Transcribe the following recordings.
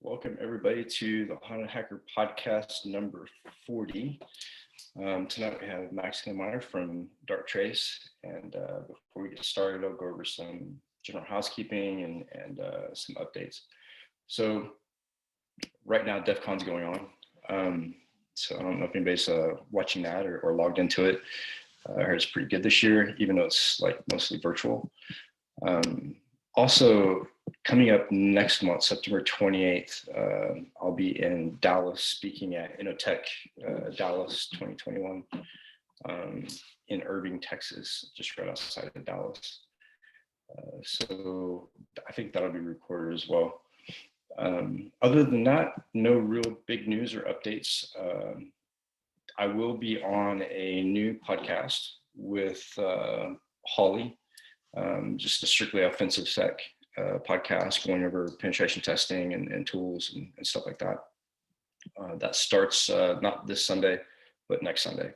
Welcome everybody to the H4unt3d Hacker Podcast number 40. Tonight we have Max Heinemeyer from Darktrace, and before we get started, I'll go over some general housekeeping and some updates. So right now, DEF CON's going on. So I don't know if anybody's watching that or logged into it. I heard it's pretty good this year, even though it's like mostly virtual. Also, coming up next month, September 28th, I'll be in Dallas speaking at Innotech Dallas 2021 in Irving, Texas, just right outside of Dallas. So I think that'll be recorded as well. Other than that, no real big news or updates. I will be on a new podcast with Holly, just a strictly offensive sec podcast going over penetration testing and tools and stuff like that. That starts not this Sunday, but next Sunday.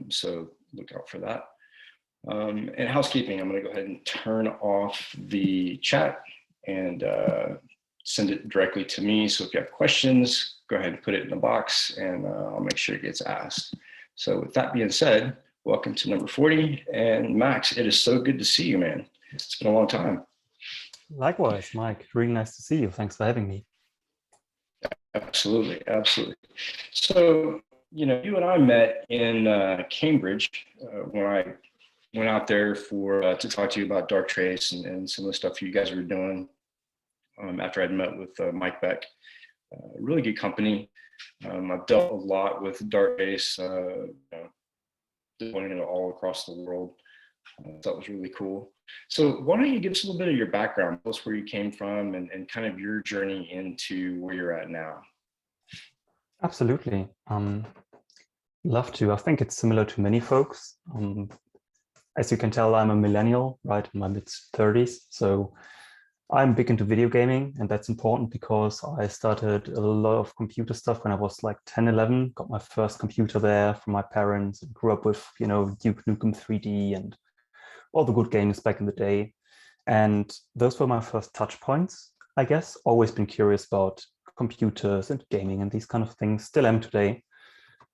So look out for that. And housekeeping, I'm going to go ahead and turn off the chat and send it directly to me. So if you have questions, go ahead and put it in the box and I'll make sure it gets asked. So with that being said, welcome to number 40. And Max, it is so good to see you, man. It's been a long time. Likewise, Mike. Really nice to see you. Thanks for having me. Absolutely, absolutely. So, you know, you and I met in Cambridge when I went out there to talk to you about Darktrace and some of the stuff you guys were doing after I'd met with Mike Beck. Really good company. I've dealt a lot with Darktrace, deploying it all across the world. That was really cool. So why don't you give us a little bit of your background, tell us where you came from and kind of your journey into where you're at now. Absolutely. Love to. I think it's similar to many folks. As you can tell, I'm a millennial, right, in my mid-30s. So I'm big into video gaming, and that's important because I started a lot of computer stuff when I was like 10, 11, got my first computer there from my parents, and grew up with, you know, Duke Nukem 3D and all the good games back in the day. And those were my first touch points, I guess. Always been curious about computers and gaming and these kind of things, still am today.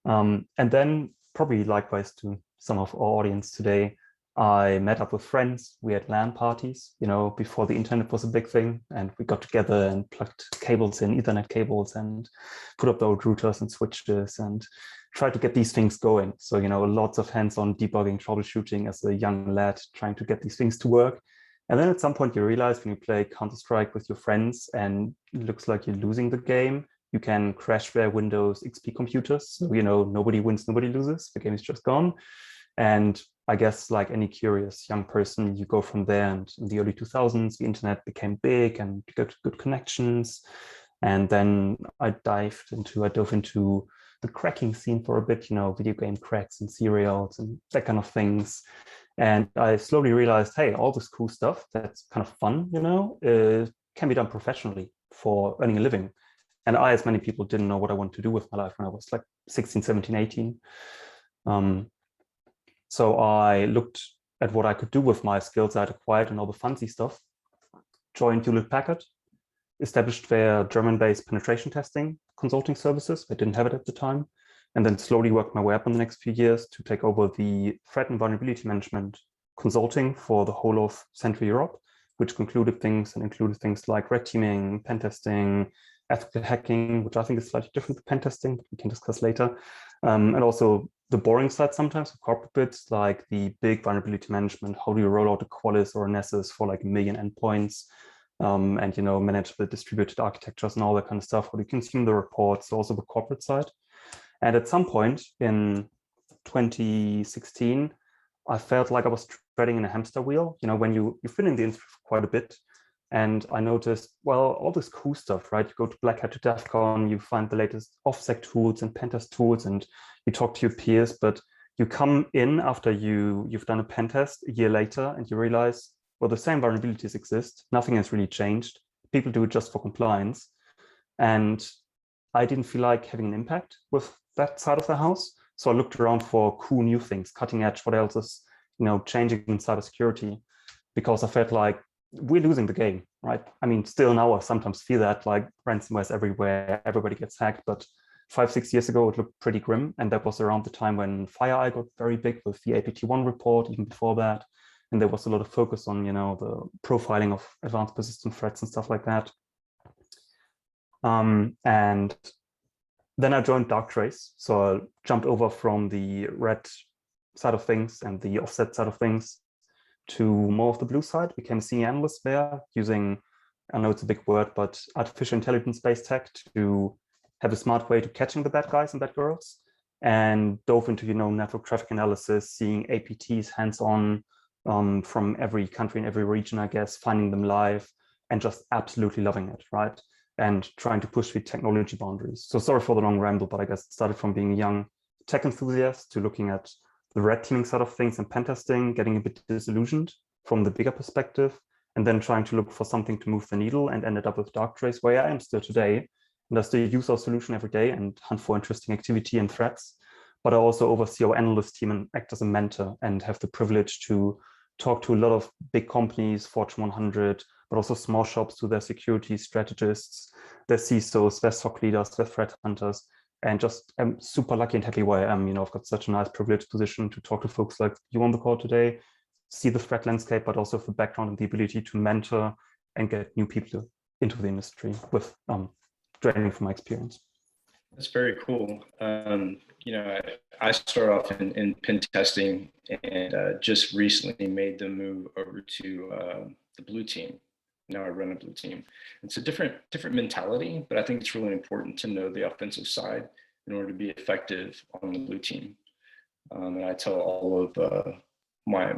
And then probably likewise to some of our audience today, I met up with friends. We had LAN parties, you know, before the internet was a big thing. And we got together and plugged cables in, Ethernet cables, and put up the old routers and switches and tried to get these things going. So, you know, lots of hands-on debugging, troubleshooting as a young lad, trying to get these things to work. And then at some point you realize when you play Counter-Strike with your friends and it looks like you're losing the game, you can crash their Windows XP computers. So, you know, nobody wins, nobody loses. The game is just gone. And I guess like any curious young person, you go from there. And in the early 2000s, the internet became big and you got good connections. And then I dove into the cracking scene for a bit, you know, video game cracks and serials and that kind of things. And I slowly realized, hey, all this cool stuff that's kind of fun, you know, can be done professionally for earning a living. And I, as many people, didn't know what I wanted to do with my life when I was like 16, 17, 18. So I looked at what I could do with my skills I'd acquired and all the fancy stuff, joined Hewlett-Packard, established their German-based penetration testing consulting services. I didn't have it at the time. And then slowly worked my way up in the next few years to take over the threat and vulnerability management consulting for the whole of Central Europe, which included things like red teaming, pen testing, ethical hacking, which I think is slightly different to pen testing, but we can discuss later. And also the boring side sometimes of corporate bits, like the big vulnerability management. How do you roll out a Qualys or a Nessus for like 1 million endpoints? And, you know, manage the distributed architectures and all that kind of stuff. How do you consume the reports? So also the corporate side. And at some point in 2016, I felt like I was treading in a hamster wheel. You know, when you've been in the industry for quite a bit, and I noticed, well, all this cool stuff, right? You go to Black Hat to DEF CON, you find the latest OffSec tools and pentest tools, and you talk to your peers, but you come in after you've done a pen test a year later, and you realize, well, the same vulnerabilities exist. Nothing has really changed. People do it just for compliance. And I didn't feel like having an impact with that side of the house. So I looked around for cool new things, cutting edge, what else is, you know, changing in cybersecurity, because I felt like we're losing the game. right? I mean, still now I sometimes feel that like ransomware is everywhere, everybody gets hacked, but 5-6 years ago, it looked pretty grim. And that was around the time when FireEye got very big with the APT1 report, even before that. And there was a lot of focus on, the profiling of advanced persistent threats and stuff like that. And then I joined Darktrace. So I jumped over from the red side of things and the offset side of things to more of the blue side, became a senior analyst there using, I know it's a big word, but artificial intelligence-based tech to have a smart way to catching the bad guys and bad girls, and dove into, network traffic analysis, seeing APTs hands-on from every country and every region, I guess, finding them live, and just absolutely loving it, right? And trying to push the technology boundaries. So sorry for the long ramble, but I guess it started from being a young tech enthusiast to looking at the red teaming side of things and pen testing, getting a bit disillusioned from the bigger perspective, and then trying to look for something to move the needle, and ended up with Darktrace, where I am still today. And I still use our solution every day and hunt for interesting activity and threats. But I also oversee our analyst team and act as a mentor, and have the privilege to talk to a lot of big companies, Fortune 100, but also small shops, to their security strategists, their CISOs, their SOC leaders, their threat hunters. And just I'm super lucky and happy where I am. I've got such a nice privileged position to talk to folks like you on the call today, see the threat landscape, but also the background and the ability to mentor and get new people into the industry with training from my experience. That's very cool. I started off in pen testing, and just recently made the move over to the blue team. Now I run a blue team. It's a different mentality, but I think it's really important to know the offensive side in order to be effective on the blue team. And I tell all of my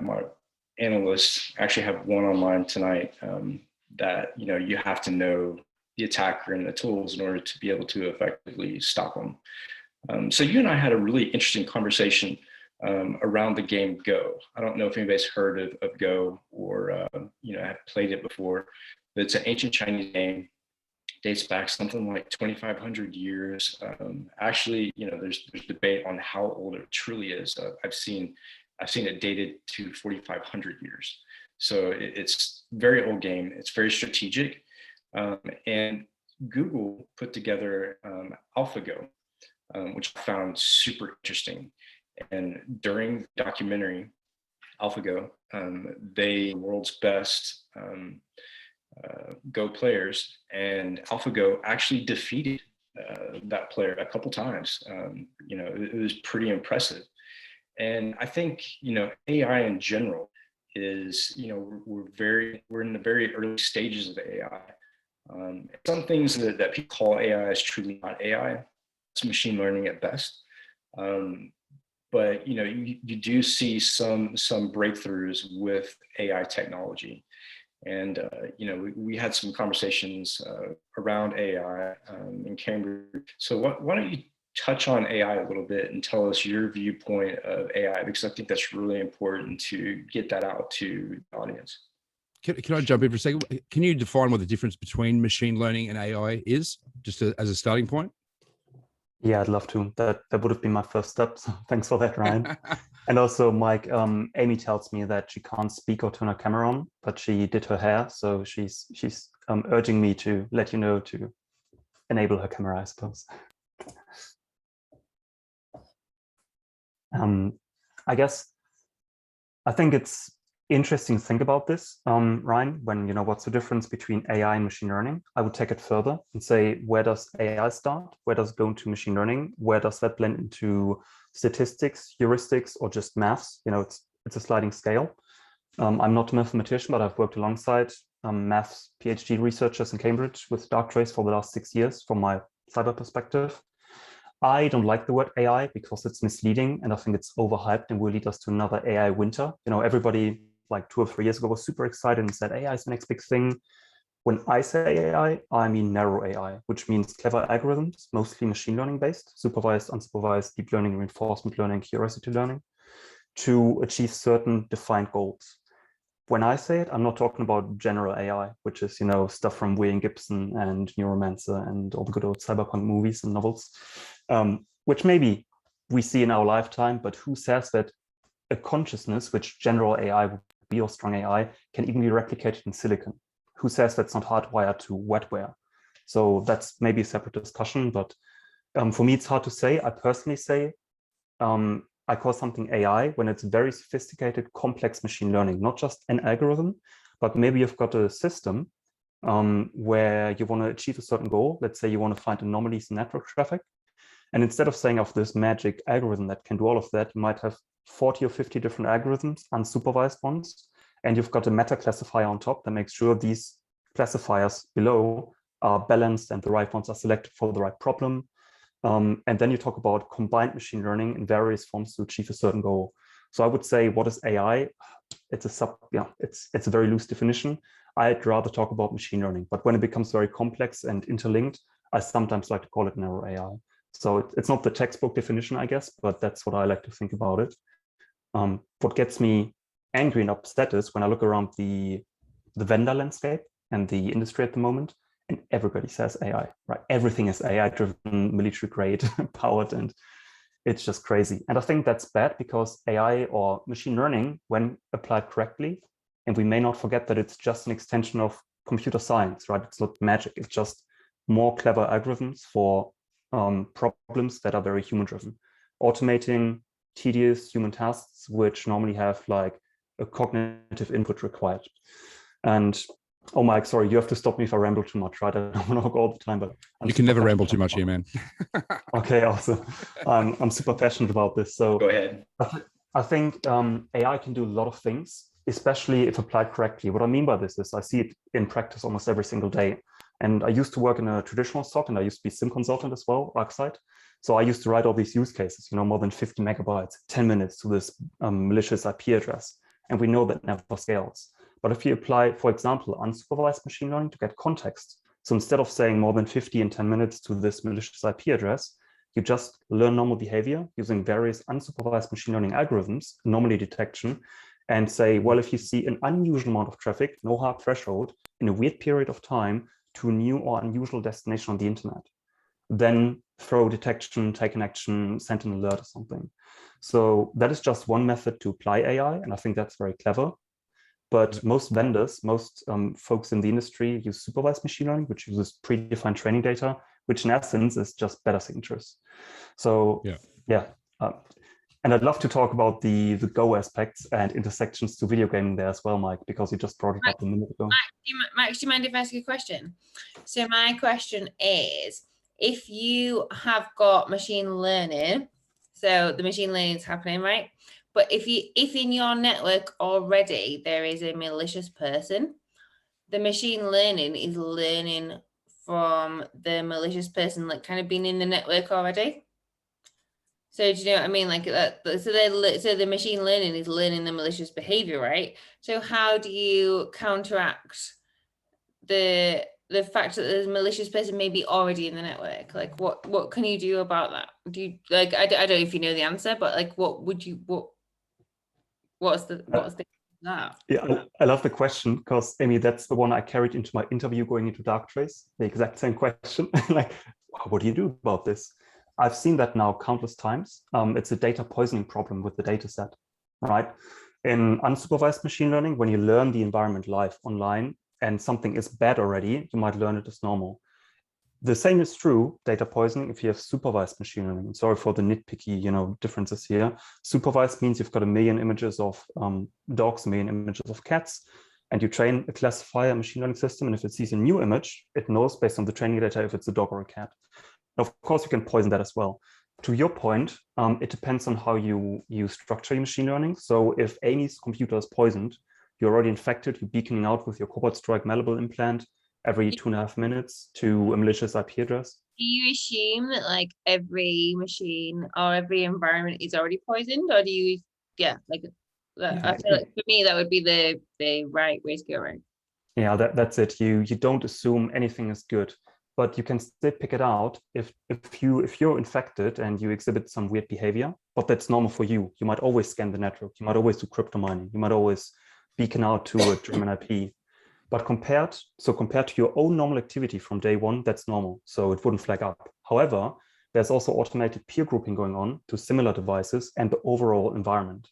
analysts, actually have one on mine tonight, that you have to know the attacker and the tools in order to be able to effectively stop them. So you and I had a really interesting conversation around the game Go. I don't know if anybody's heard of Go or have played it before, but it's an ancient Chinese game, dates back something like 2,500 years. Actually, there's debate on how old it truly is. I've seen it dated to 4,500 years. So it's very old game. It's very strategic. And Google put together AlphaGo, which I found super interesting. And during the documentary AlphaGo, they world's best Go players, and AlphaGo actually defeated that player a couple times. It was pretty impressive. And I think AI in general is we're in the very early stages of AI. Some things that people call AI is truly not AI. It's machine learning at best. But you do see some breakthroughs with AI technology, and we had some conversations around AI in Cambridge. So why don't you touch on AI a little bit and tell us your viewpoint of AI, because I think that's really important to get that out to the audience. Can I jump in for a second? Can you define what the difference between machine learning and AI is, just as a starting point? Yeah, I'd love to. That would have been my first step. So thanks for that, Ryan. And also, Mike, Amy tells me that she can't speak or turn her camera on, but she did her hair. So she's urging me to let you know to enable her camera, I suppose. I think it's interesting to think about this, Ryan, when, what's the difference between AI and machine learning? I would take it further and say, where does AI start? Where does it go into machine learning? Where does that blend into statistics, heuristics, or just maths? It's a sliding scale. I'm not a mathematician, but I've worked alongside maths PhD researchers in Cambridge with Darktrace for the last 6 years from my cyber perspective. I don't like the word AI because it's misleading, and I think it's overhyped and will lead us to another AI winter. Everybody like 2 or 3 years ago was super excited and said AI is the next big thing. When I say AI, I mean narrow AI, which means clever algorithms, mostly machine learning based, supervised, unsupervised, deep learning, reinforcement learning, curiosity learning, to achieve certain defined goals. When I say it, I'm not talking about general AI, which is, stuff from William Gibson and Neuromancer and all the good old cyberpunk movies and novels, which maybe we see in our lifetime, but who says that a consciousness, which general AI would be, or strong AI, can even be replicated in silicon? who says that's not hardwired to wetware? So that's maybe a separate discussion, but for me, it's hard to say. I personally say I call something AI when it's very sophisticated, complex machine learning, not just an algorithm, but maybe you've got a system where you want to achieve a certain goal. Let's say you want to find anomalies in network traffic. And instead of saying of this magic algorithm that can do all of that, you might have 40 or 50 different algorithms, unsupervised ones. And you've got a meta classifier on top that makes sure these classifiers below are balanced and the right ones are selected for the right problem. And then you talk about combined machine learning in various forms to achieve a certain goal. So I would say, what is AI? It's a very loose definition. I'd rather talk about machine learning, but when it becomes very complex and interlinked, I sometimes like to call it narrow AI. So it's not the textbook definition, I guess, but that's what I like to think about it. What gets me angry and upset is when I look around the vendor landscape and the industry at the moment, and everybody says AI, right? Everything is AI-driven, military-grade, powered, and it's just crazy. And I think that's bad because AI or machine learning, when applied correctly, and we may not forget that it's just an extension of computer science, right? It's not magic. It's just more clever algorithms for problems that are very human-driven. Automating tedious human tasks, which normally have like a cognitive input required. And oh, Mike, sorry, you have to stop me if I ramble too much, right? I don't want to talk all the time, but you can never ramble too much here, man. Okay, awesome. I'm super passionate about this. So go ahead. I think AI can do a lot of things, especially if applied correctly. What I mean by this is I see it in practice almost every single day. And I used to work in a traditional SOC, and I used to be SIM consultant as well, ArcSight. So I used to write all these use cases, more than 50 megabytes, 10 minutes to this malicious IP address. And we know that never scales. But if you apply, for example, unsupervised machine learning to get context, so instead of saying more than 50 in 10 minutes to this malicious IP address, you just learn normal behavior using various unsupervised machine learning algorithms, anomaly detection, and say, well, if you see an unusual amount of traffic, no hard threshold, in a weird period of time to a new or unusual destination on the internet, then throw detection, take an action, send an alert or something. So that is just one method to apply AI, and I think that's very clever. But most vendors, most folks in the industry use supervised machine learning, which uses predefined training data, which in essence is just better signatures. So yeah. And I'd love to talk about the Go aspects and intersections to video gaming there as well, Mike, because you just brought it up a minute ago. Max, do you mind if I ask you a question? So my question is, if you have got machine learning, so the machine learning is happening, right? But if in your network already there is a malicious person, the machine learning is learning from the malicious person, like kind of being in the network already. So do you know what I mean? Like that. So the machine learning is learning the malicious behavior, right? So how do you counteract the fact that there's a malicious person maybe already in the network? Like what can you do about that? Do you like I don't know if you know the answer, but like what's the that? Yeah, I love the question because Amy, that's the one I carried into my interview going into Darktrace. The exact same question. Like, what do you do about this? I've seen that now countless times. It's a data poisoning problem with the data set, right? In unsupervised machine learning, when you learn the environment live online and something is bad already, you might learn it as normal. The same is true, data poisoning, if you have supervised machine learning. I'm sorry for the nitpicky, differences here. Supervised means you've got 1 million images of dogs, 1 million images of cats, and you train a classifier machine learning system. And if it sees a new image, it knows based on the training data if it's a dog or a cat. Of course, you can poison that as well. To your point, it depends on how you structure your machine learning. So if Amy's computer is poisoned, you're already infected, you're beaconing out with your Cobalt Strike malleable implant every 2.5 minutes to a malicious IP address. Do you assume that like every machine or every environment is already poisoned, or do you, I feel like for me that would be the right way to go, right? Yeah, that's it. You don't assume anything is good, but you can still pick it out if you're infected and you exhibit some weird behavior, but that's normal for you. You might always scan the network. You might always do crypto mining. You might always beacon out to a German IP. But compared to your own normal activity from day one, that's normal. So it wouldn't flag up. However, there's also automated peer grouping going on to similar devices and the overall environment.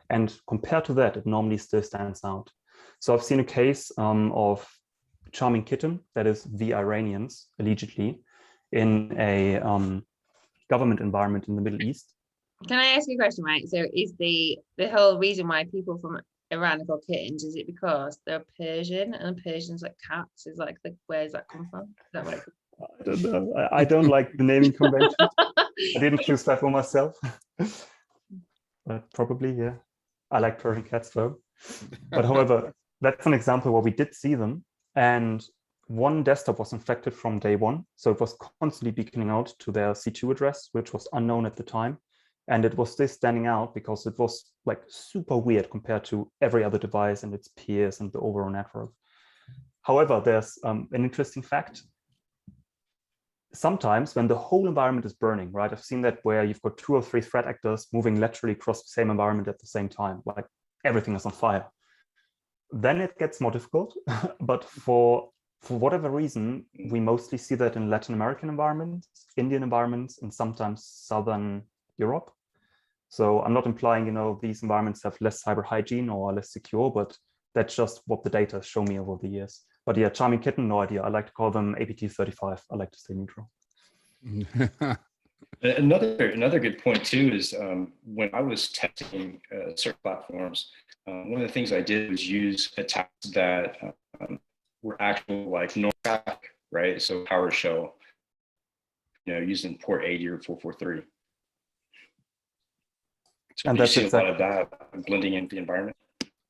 And compared to that, it normally still stands out. So I've seen a case of charming kitten that is the Iranians, allegedly, in a government environment in the Middle East. Can I ask you a question, right? So is the whole reason why people from Iran are called kittens, is it because they're Persian and Persians like cats? Is like where does that come from? Is that where I don't know. I don't like the naming convention. I didn't choose that for myself. But probably, yeah. I like Persian cats though. But however, that's an example where we did see them. And one desktop was infected from day one. So it was constantly beaconing out to their C2 address, which was unknown at the time. And it was still standing out because it was like super weird compared to every other device and its peers and the overall network. However, there's an interesting fact. Sometimes when the whole environment is burning, right? I've seen that where you've got 2 or 3 threat actors moving laterally across the same environment at the same time, like everything is on fire. Then it gets more difficult. But for whatever reason, we mostly see that in Latin American environments, Indian environments, and sometimes Southern Europe. So I'm not implying, you know, these environments have less cyber hygiene or are less secure, but that's just what the data has shown me over the years. But yeah, charming kitten, no idea. I like to call them APT35. I like to stay neutral. Another good point too is when I was testing certain platforms, one of the things I did was use attacks that were actual like normal, right? So PowerShell, you know, using port 80 or 443. So And you that's see a lot of that blending into the environment.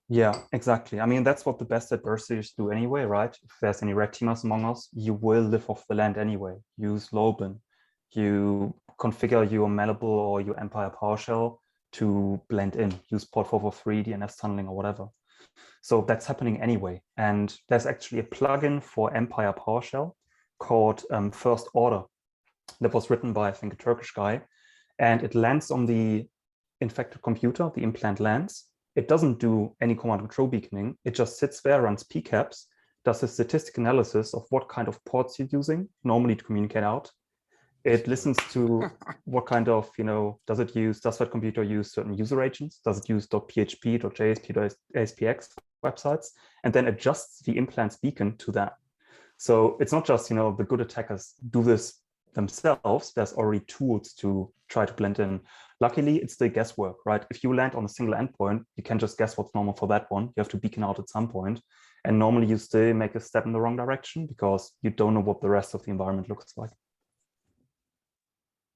Yeah, exactly. I mean, that's what the best adversaries do anyway, right? If there's any red teamers among us, you will live off the land anyway. Use Lowbin. You configure your Malleable or your Empire PowerShell to blend in. Use port 443, DNS tunneling or whatever. So that's happening anyway. And there's actually a plugin for Empire PowerShell called First Order that was written by, I think, a Turkish guy. And it lands on the infected computer, the implant lands. It doesn't do any command control beaconing. It just sits there, runs PCAPs, does a statistic analysis of what kind of ports you're using, normally to communicate out. It listens to what kind of, you know, does that computer use certain user agents? Does it use .php, .jsp, .aspx websites? And then adjusts the implant's beacon to that. So it's not just, you know, the good attackers do this themselves. There's already tools to try to blend in. Luckily, it's the guesswork, right? If you land on a single endpoint, you can just guess what's normal for that one. You have to beacon out at some point. And normally you still make a step in the wrong direction because you don't know what the rest of the environment looks like.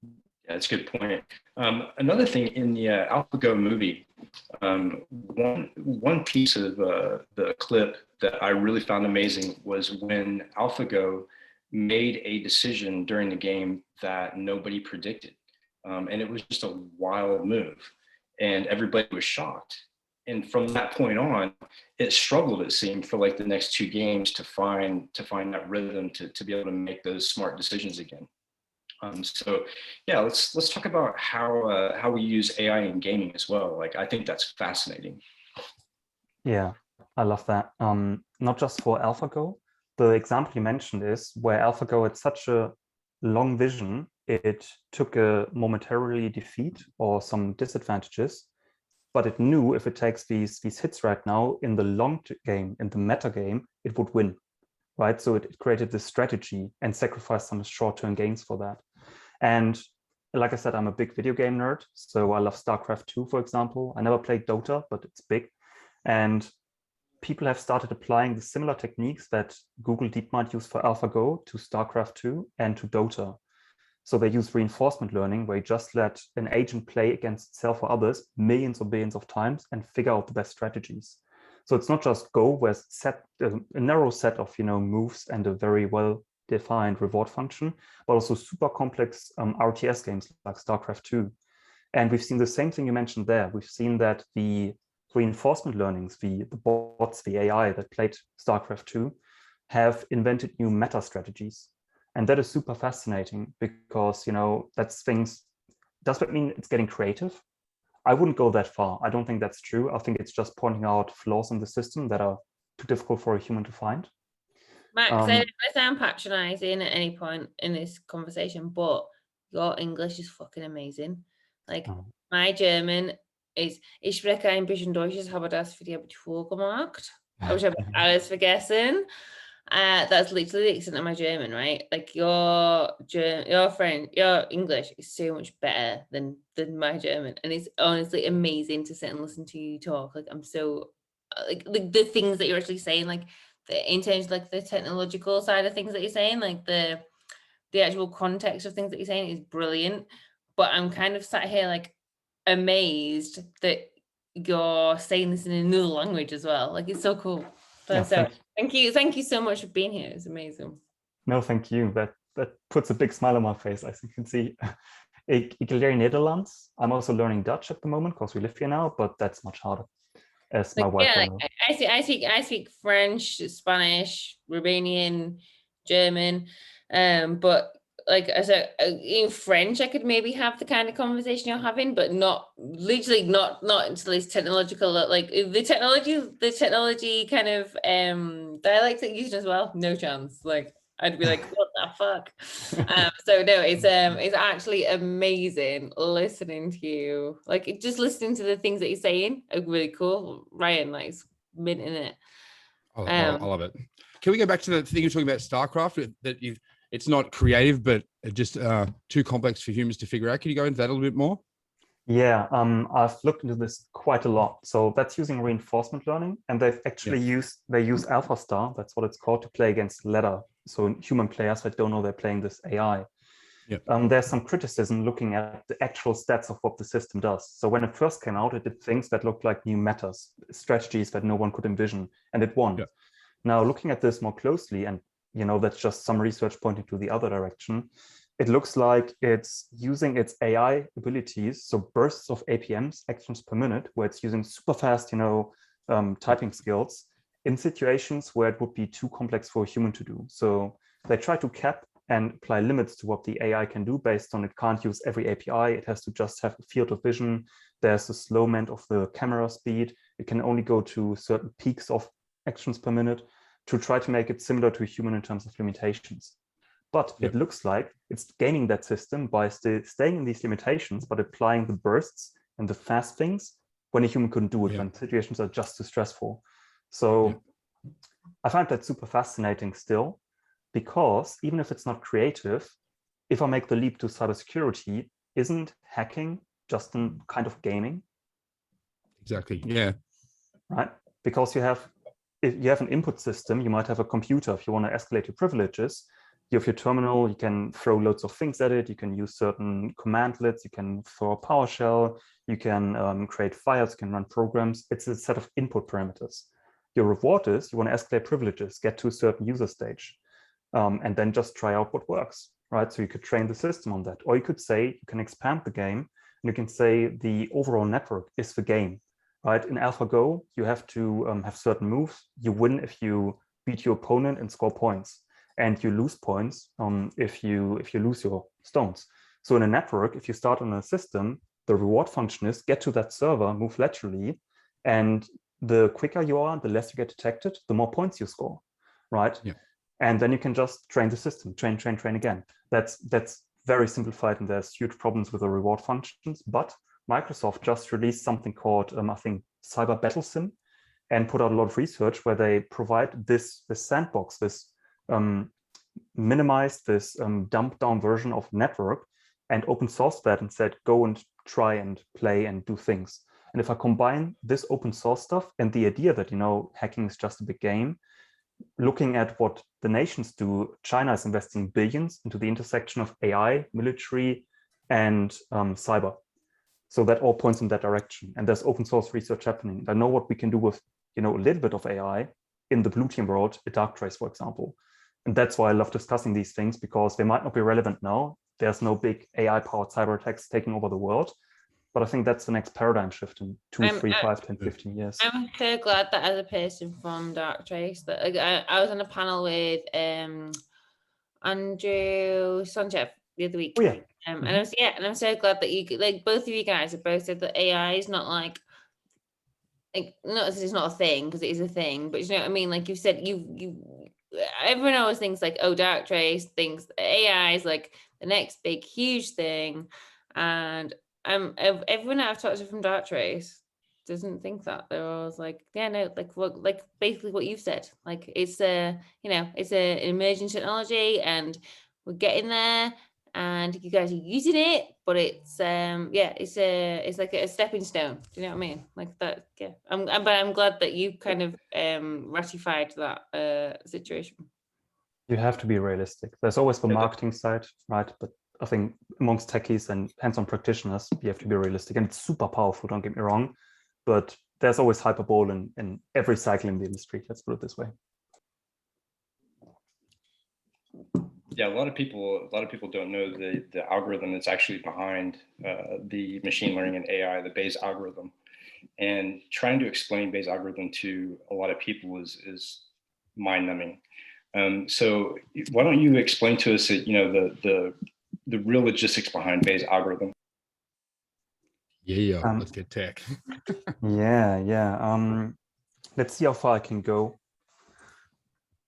Yeah, that's a good point. Another thing in the AlphaGo movie, one piece of the clip that I really found amazing was when AlphaGo made a decision during the game that nobody predicted. And it was just a wild move and everybody was shocked. And from that point on, it struggled, it seemed, for like the next 2 games to find that rhythm to be able to make those smart decisions again. So yeah, let's talk about how we use AI in gaming as well. Like, I think that's fascinating. Yeah, I love that. Not just for AlphaGo. The example you mentioned is where AlphaGo had such a long vision, it took a momentarily defeat or some disadvantages, but it knew if it takes these hits right now in the long game, in the meta game, it would win, right? So it created this strategy and sacrificed some short-term gains for that. And like I said, I'm a big video game nerd, so I love StarCraft 2, for example. I never played Dota, but it's big. And people have started applying the similar techniques that Google DeepMind used for AlphaGo to StarCraft 2 and to Dota. So they use reinforcement learning, where you just let an agent play against itself or others millions or billions of times and figure out the best strategies. So it's not just Go, where it's set a narrow set of, you know, moves and a very well-defined reward function, but also super complex RTS games like StarCraft 2. And we've seen the same thing you mentioned there. We've seen that the reinforcement learnings, the bots, the AI that played StarCraft 2 have invented new meta strategies. And that is super fascinating because, you know, that's things, does that mean it's getting creative? I wouldn't go that far. I don't think that's true. I think it's just pointing out flaws in the system that are too difficult for a human to find. Max, I don't sound patronizing at any point in this conversation, but your English is fucking amazing. Like, my German ist, ich spreche ein bisschen Deutsch, ich habe das für die Abitur gemacht. Aber ich habe alles vergessen. That's literally the extent of my German, right? Like your English is so much better than my German, and it's honestly amazing to sit and listen to you talk. Like I'm so like the things that you're actually saying, like in terms of like the technological side of things that you're saying, like the actual context of things that you're saying is brilliant. But I'm kind of sat here like amazed that you're saying this in another language as well. Like it's so cool. So, Yeah, thank you so much for being here. It's amazing. no, thank you. That puts a big smile on my face, as you can see. Ik leer Nederlands. I'm also learning Dutch at the moment because we live here now, but that's much harder, as my wife will know. I speak French, Spanish, Romanian, German, but like as in French, I could maybe have the kind of conversation you're having, but not until it's technological. Like the technology kind of dialects that you use as well. No chance. Like I'd be like, what the fuck? So no, it's actually amazing listening to you. Like just listening to the things that you're saying are really cool. Ryan, like it's minting it. I love it. Can we go back to the thing you're talking about, StarCraft? That it's not creative, but just too complex for humans to figure out. Can you go into that a little bit more? Yeah, I've looked into this quite a lot. So that's using reinforcement learning, and they've actually use AlphaStar, that's what it's called, to play against ladder. So human players that don't know they're playing this AI. There's some criticism looking at the actual stats of what the system does. So when it first came out, it did things that looked like new metas, strategies that no one could envision, and it won. Now, looking at this more closely, and that's just some research pointing to the other direction, it looks like it's using its AI abilities, so bursts of APMs, actions per minute, where it's using super fast, typing skills in situations where it would be too complex for a human to do. So they try to cap and apply limits to what the AI can do based on it can't use every API. It has to just have a field of vision. There's a slowment of the camera speed. It can only go to certain peaks of actions per minute to try to make it similar to a human in terms of limitations. But it looks like it's gaining that system by staying in these limitations, but applying the bursts and the fast things when a human couldn't do it, when situations are just too stressful. So I find that super fascinating still, because even if it's not creative, if I make the leap to cybersecurity, isn't hacking just a kind of gaming? Exactly. Yeah. Right. Because if you have an input system, you might have a computer. If you want to escalate your privileges, you have your terminal, you can throw loads of things at it. You can use certain commandlets, you can throw a PowerShell, you can create files, you can run programs. It's a set of input parameters. Your reward is you want to escalate privileges, get to a certain user stage, and then just try out what works, right? So you could train the system on that. Or you could say, you can expand the game, and you can say the overall network is the game, right? In AlphaGo, you have to have certain moves. You win if you beat your opponent and score points. And you lose points if you lose your stones. So in a network, if you start on a system, the reward function is get to that server, move laterally, and the quicker you are, the less you get detected, the more points you score, right? And then you can just train the system, train again. That's very simplified, and there's huge problems with the reward functions. But Microsoft just released something called, I think, Cyber Battle Sim, and put out a lot of research where they provide this sandbox, this minimized, this dumbed down version of network, and open source that and said, go and try and play and do things. And if I combine this open source stuff and the idea that, hacking is just a big game, looking at what the nations do, China is investing billions into the intersection of AI, military, and cyber. So that all points in that direction. And there's open source research happening. I know what we can do with, a little bit of AI in the blue team world, a Darktrace, for example. And that's why I love discussing these things, because they might not be relevant now. There's no big AI-powered cyber attacks taking over the world. But I think that's the next paradigm shift in 2, 3, 5, 10, 15 years. I'm so glad that as a person from Darktrace, that I was on a panel with Andrew Sonchev the other week. And I'm so glad that you, like, both of you guys have both said that AI is not like not that it's not a thing, because it is a thing, but you know what I mean? Like you said, everyone always thinks like, oh, Darktrace thinks AI is like the next big huge thing, and everyone I've talked to from Darktrace doesn't think that. They're always like, yeah, no, like look, like basically what you've said. Like it's a, you know, it's an emerging technology, and we're getting there, and you guys are using it, but it's yeah, it's like a stepping stone. Do you know what I mean? Like that. Yeah. But I'm glad that you kind of ratified that situation. You have to be realistic. There's always the marketing side, right? But I think amongst techies and hands-on practitioners, you have to be realistic, and it's super powerful, don't get me wrong, but there's always hyperbole in every cycle in the industry. Let's put it this way. Yeah, a lot of people don't know the algorithm that's actually behind the machine learning and AI, the Bayes algorithm. And trying to explain Bayes algorithm to a lot of people is mind-numbing. So why don't you explain to us, you know, the real logistics behind Bayes algorithm? Yeah, let's get tech. Yeah. Let's see how far I can go.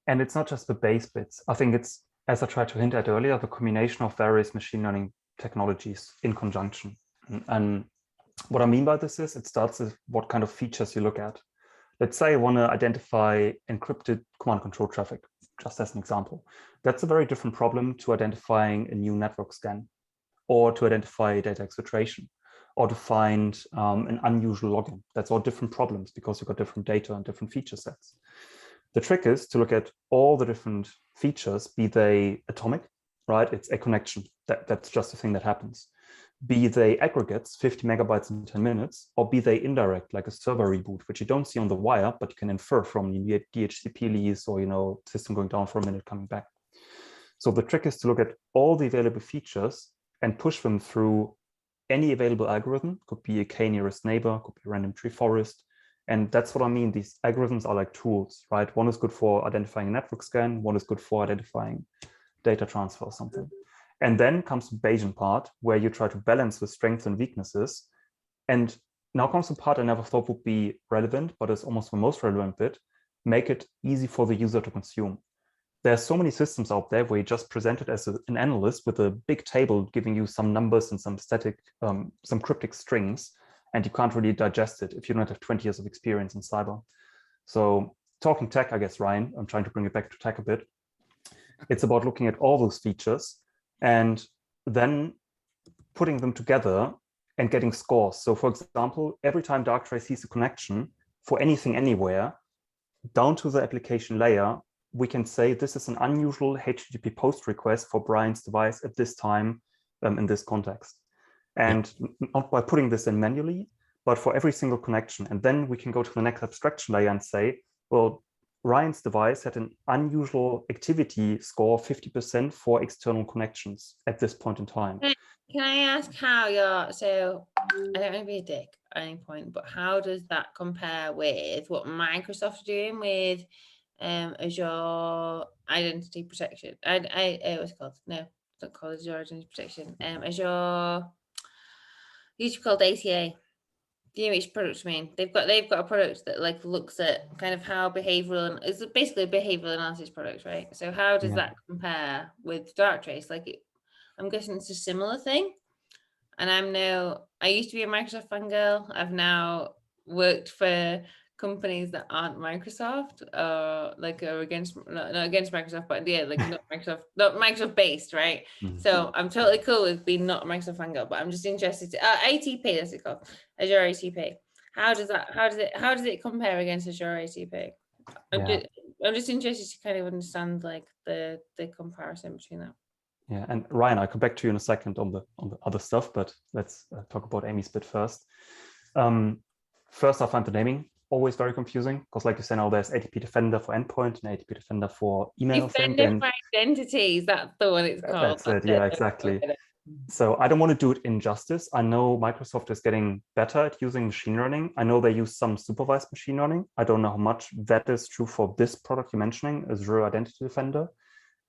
And it's not just the Bayes bits. I think it's, as I tried to hint at earlier, the combination of various machine learning technologies in conjunction. And what I mean by this is, it starts with what kind of features you look at. Let's say I want to identify encrypted command control traffic, just as an example. That's a very different problem to identifying a new network scan, or to identify data exfiltration, or to find an unusual login. That's all different problems because you've got different data and different feature sets. The trick is to look at all the different features, be they atomic, right? It's a connection. That's just a thing that happens. Be they aggregates, 50 megabytes in 10 minutes, or be they indirect, like a server reboot, which you don't see on the wire, but you can infer from the DHCP lease, or, you know, system going down for a minute, coming back. So the trick is to look at all the available features and push them through any available algorithm. Could be a k-nearest neighbor, could be a random tree forest. And that's what I mean. These algorithms are like tools, right? One is good for identifying a network scan. One is good for identifying data transfer or something. And then comes the Bayesian part, where you try to balance the strengths and weaknesses. And now comes the part I never thought would be relevant, but is almost the most relevant bit: make it easy for the user to consume. There are so many systems out there where you just present it as an analyst with a big table giving you some numbers and some static, some cryptic strings, and you can't really digest it if you don't have 20 years of experience in cyber. So talking tech, I guess, Ryan, I'm trying to bring it back to tech a bit. It's about looking at all those features and then putting them together and getting scores. So for example, every time Darktrace sees a connection for anything anywhere, down to the application layer, we can say this is an unusual HTTP post request for Brian's device at this time in this context. And not by putting this in manually, but for every single connection. And then we can go to the next abstraction layer and say, well, Ryan's device had an unusual activity score 50% for external connections at this point in time. Can I ask how you're, so I don't want to be a dick at any point, but how does that compare with what Microsoft are doing with Azure Identity Protection? What's it called? No, it's not called Azure Identity Protection. Azure, used to be called ATA. Do you know which product I mean? They've got a product that like looks at kind of how behavioral, and it's basically a behavioral analysis product, right? So how does that compare with Darktrace? Like, I'm guessing it's a similar thing. And I used to be a Microsoft fangirl. I've now worked for companies that aren't Microsoft, or against, not against Microsoft, but yeah, like not Microsoft based, right? Mm-hmm. So I'm totally cool with being not a Microsoft fangirl, but I'm just interested to ATP, that's it called, Azure ATP. How does it compare against Azure ATP? I'm just interested to kind of understand like the comparison between that. Yeah, and Ryan, I'll come back to you in a second on the other stuff, but let's talk about Amy's bit first. First, I find the naming always very confusing because, like you said, now there's ATP Defender for endpoint and ATP Defender for email. Defender for identities, that's the one it's called. That's it, yeah, exactly. So I don't want to do it injustice. I know Microsoft is getting better at using machine learning. I know they use some supervised machine learning. I don't know how much that is true for this product you're mentioning, Azure Identity Defender.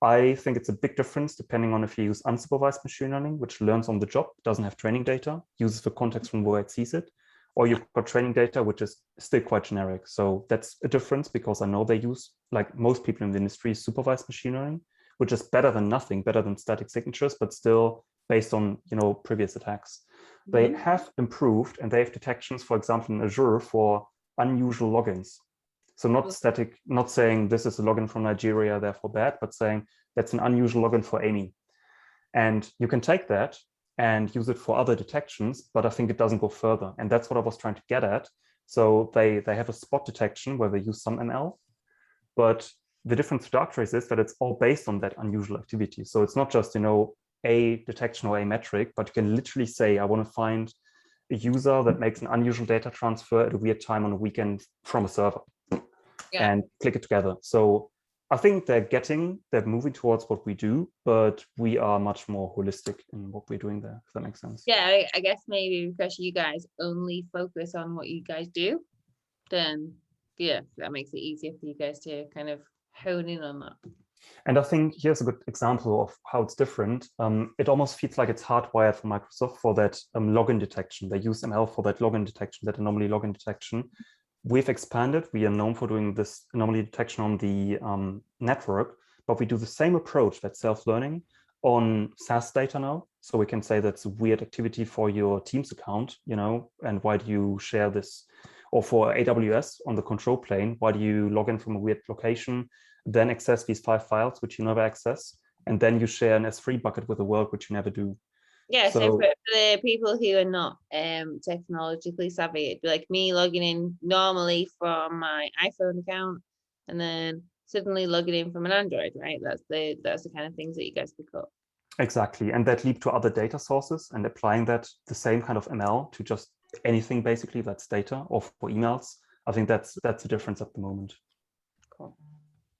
I think it's a big difference depending on if you use unsupervised machine learning, which learns on the job, doesn't have training data, uses the context from where it sees it, or you've got training data, which is still quite generic. So that's a difference because I know they use, like most people in the industry, supervised machine learning, which is better than nothing, better than static signatures, but still based on, previous attacks. they have improved, and they have detections, for example, in Azure for unusual logins. So not static, not saying this is a login from Nigeria, therefore bad, but saying that's an unusual login for Amy. And you can take that and use it for other detections, but I think it doesn't go further. And that's what I was trying to get at. So they have a spot detection where they use some ML, but the difference to Darktrace is that it's all based on that unusual activity. So it's not just, a detection or a metric, but you can literally say, I want to find a user that makes an unusual data transfer at a weird time on a weekend from a server, and click it together. So I think they're moving towards what we do, but we are much more holistic in what we're doing there, if that makes sense. Yeah, I guess maybe because you guys only focus on what you guys do, then yeah, that makes it easier for you guys to kind of hone in on that. And I think here's a good example of how it's different. It almost feels like it's hardwired for Microsoft for that login detection. They use ML for that login detection, that anomaly login detection. We've expanded. We are known for doing this anomaly detection on the network, but we do the same approach, that self-learning, on SaaS data now. So we can say that's a weird activity for your Teams account, and why do you share this? Or for AWS on the control plane, why do you log in from a weird location, then access these 5 files, which you never access, and then you share an S3 bucket with the world, which you never do. Yeah, so for the people who are not technologically savvy, it'd be like me logging in normally from my iPhone account and then suddenly logging in from an Android, right? That's the kind of things that you guys pick up. Exactly, and that lead to other data sources, and applying that the same kind of ML to just anything basically that's data, or for emails. I think that's the difference at the moment. Cool.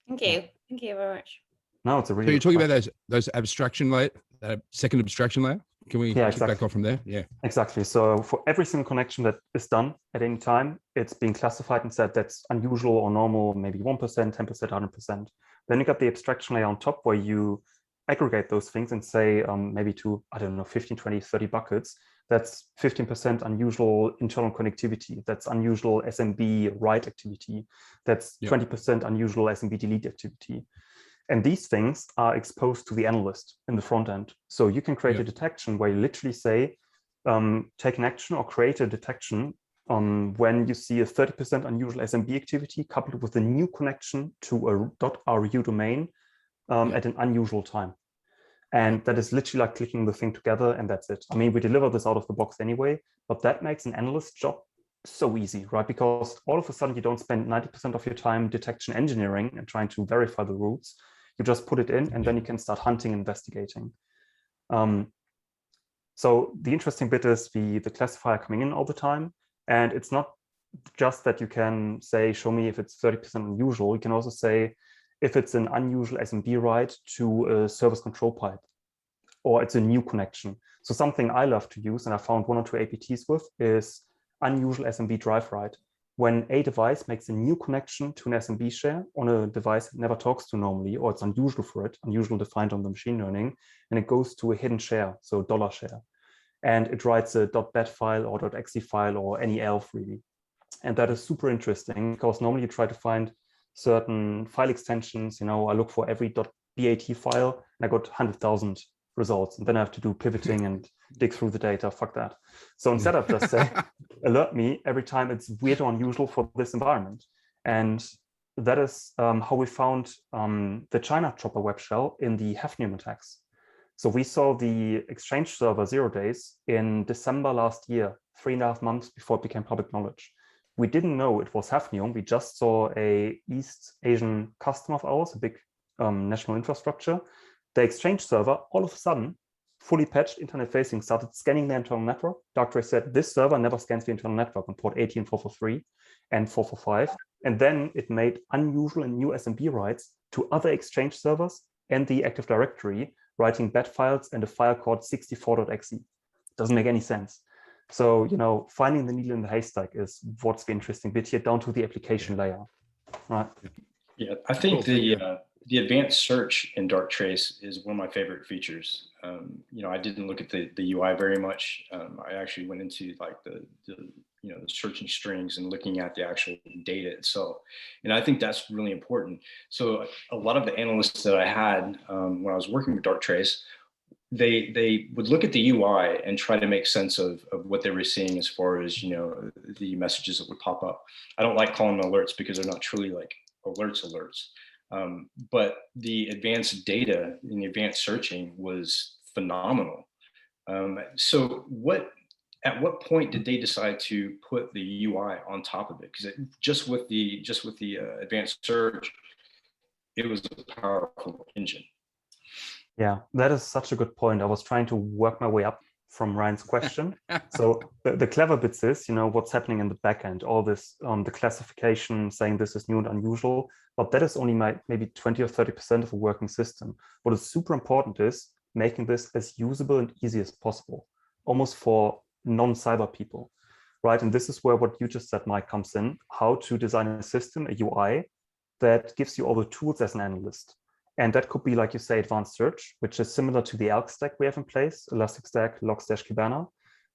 Thank you. Thank you very much. No, it's a really. So you're talking about those abstraction layer, that second abstraction layer. Can we kick back off from there? Yeah, exactly. So for every single connection that is done at any time, it's being classified and said that's unusual or normal, maybe 1%, 10%, 100%. Then you got the abstraction layer on top where you aggregate those things and say maybe to, 15, 20, 30 buckets. That's 15% unusual internal connectivity. That's unusual SMB write activity. That's 20% unusual SMB delete activity. And these things are exposed to the analyst in the front end. So you can create a detection where you literally say, take an action or create a detection when you see a 30% unusual SMB activity coupled with a new connection to a .ru domain at an unusual time. And that is literally like clicking the thing together, and that's it. I mean, we deliver this out of the box anyway, but that makes an analyst job so easy, right? Because all of a sudden you don't spend 90% of your time detection engineering and trying to verify the routes. You just put it in, and then you can start hunting, investigating. So the interesting bit is the classifier coming in all the time. And it's not just that you can say, show me if it's 30% unusual. You can also say, if it's an unusual SMB write to a service control pipe, or it's a new connection. So something I love to use, and I found 1 or 2 APTs with, is unusual SMB drive write. When a device makes a new connection to an SMB share on a device it never talks to normally, or it's unusual for it, unusual defined on the machine learning, and it goes to a hidden share, so dollar share. And it writes a .bat file or .exe file or any ELF really. And that is super interesting because normally you try to find certain file extensions, I look for every .bat file and I got 100,000 results, and then I have to do pivoting and dig through the data. Fuck that. So instead of just say, alert me every time it's weird or unusual for this environment. And that is how we found the China Chopper web shell in the Hafnium attacks. So we saw the Exchange server 0 days in December last year, 3.5 months before it became public knowledge. We didn't know it was Hafnium. We just saw a East Asian customer of ours, a big national infrastructure. The Exchange server, all of a sudden, fully patched, internet facing, started scanning the internal network. Darktrace said this server never scans the internal network on port 80 and 443 and 445. And then it made unusual and new SMB writes to other Exchange servers and the Active Directory, writing bat files and a file called 64.exe. Doesn't make any sense. So, finding the needle in the haystack is what's the interesting bit here, down to the application layer, right? Yeah, I think the advanced search in Darktrace is one of my favorite features. I didn't look at the UI very much. I actually went into like the searching strings and looking at the actual data itself. And I think that's really important. So a lot of the analysts that I had when I was working with Darktrace, they would look at the UI and try to make sense of what they were seeing as far as, you know, the messages that would pop up. I don't like calling them alerts because they're not truly like alerts. But the advanced data and the advanced searching was phenomenal. So at what point did they decide to put the UI on top of it? Because just with the advanced search, it was a powerful engine. Yeah, that is such a good point. I was trying to work my way up from Ryan's question. So the clever bits is, you know, what's happening in the backend, all this, the classification saying this is new and unusual, but that is only maybe 20 or 30% of a working system. What is super important is making this as usable and easy as possible, almost for non-cyber people, right? And this is where what you just said, Mike, comes in, how to design a system, a UI, that gives you all the tools as an analyst. And that could be, like you say, advanced search, which is similar to the ELK stack we have in place, Elasticstack, Log/Kibana.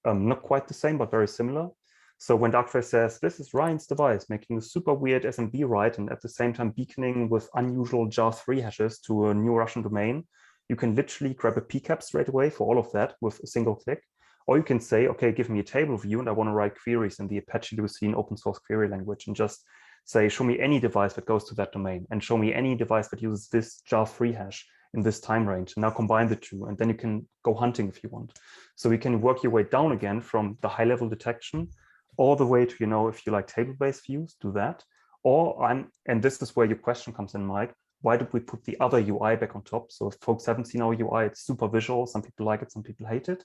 Not quite the same, but very similar. So when Darktrace says, this is Ryan's device, making a super weird SMB write, and at the same time beaconing with unusual JAR3 hashes to a new Russian domain, you can literally grab a PCAP straight away for all of that with a single click. Or you can say, okay, give me a table view, and I want to write queries in the Apache Lucene open source query language, and just say, show me any device that goes to that domain, and show me any device that uses this JAR3 hash in this time range. And now combine the two, and then you can go hunting if you want. So you can work your way down again from the high level detection all the way to, you know, if you like table-based views, do that. And this is where your question comes in, Mike, why did we put the other UI back on top? So if folks haven't seen our UI, it's super visual. Some people like it, some people hate it.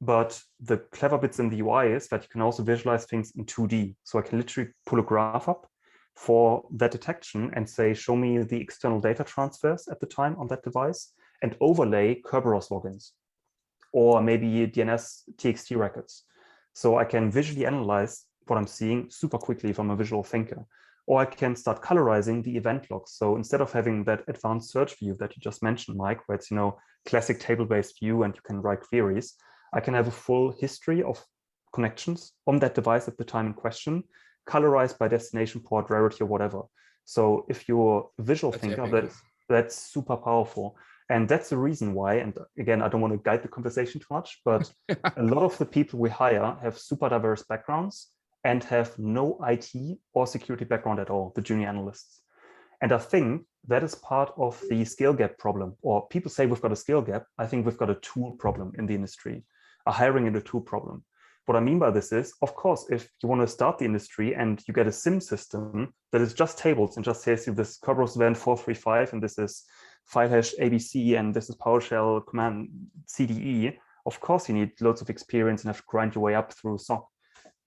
But the clever bits in the UI is that you can also visualize things in 2D. So I can literally pull a graph up for that detection and say, show me the external data transfers at the time on that device, and overlay Kerberos logins, or maybe DNS TXT records. So I can visually analyze what I'm seeing super quickly if I'm a visual thinker. Or I can start colorizing the event logs. So instead of having that advanced search view that you just mentioned, Mike, where it's, you know, classic table-based view and you can write queries, I can have a full history of connections on that device at the time in question, colorized by destination port, rarity, or whatever. So if you're a visual thinker, that's super powerful. And that's the reason why, and again, I don't want to guide the conversation too much, but a lot of the people we hire have super diverse backgrounds and have no IT or security background at all, the junior analysts. And I think that is part of the skill gap problem. Or people say we've got a skill gap. I think we've got a tool problem in the industry, a hiring and a tool problem. What I mean by this is, of course, if you want to start the industry and you get a SIM system that is just tables and just says you this Kerberos event 435 and this is file hash ABC and this is PowerShell command CDE, of course you need loads of experience and have to grind your way up through SOC.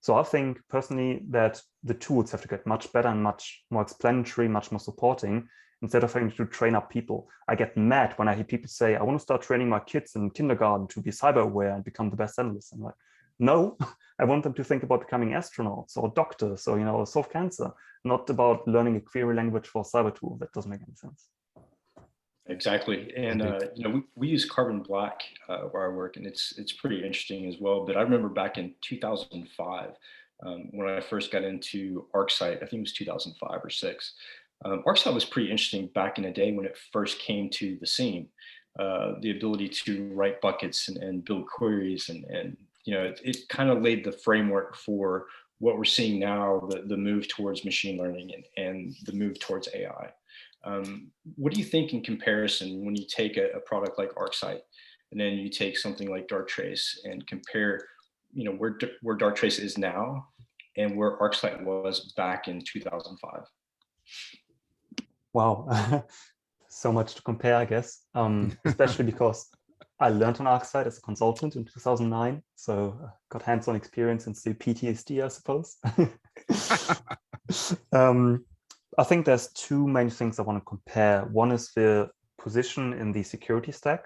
So I think personally that the tools have to get much better and much more explanatory, much more supporting, instead of having to train up people. I get mad when I hear people say, I want to start training my kids in kindergarten to be cyber aware and become the best analyst. I'm like, no, I want them to think about becoming astronauts or doctors or, you know, solve cancer, not about learning a query language for a cyber tool. That doesn't make any sense. Exactly. And, you know, we use Carbon Black where I work, and it's pretty interesting as well. But I remember back in 2005, when I first got into ArcSight, I think it was 2005 or 6. ArcSight was pretty interesting back in the day when it first came to the scene. The ability to write buckets and build queries, and you know, it kind of laid the framework for what we're seeing now, the move towards machine learning and the move towards AI. What do you think in comparison when you take a product like ArcSight and then you take something like Darktrace and compare, you know, where Darktrace is now and where ArcSight was back in 2005? Wow, so much to compare, I guess, especially because I learned on ArcSight as a consultant in 2009, so got hands-on experience and still PTSD, I suppose. I think there's two main things I want to compare. One is the position in the security stack.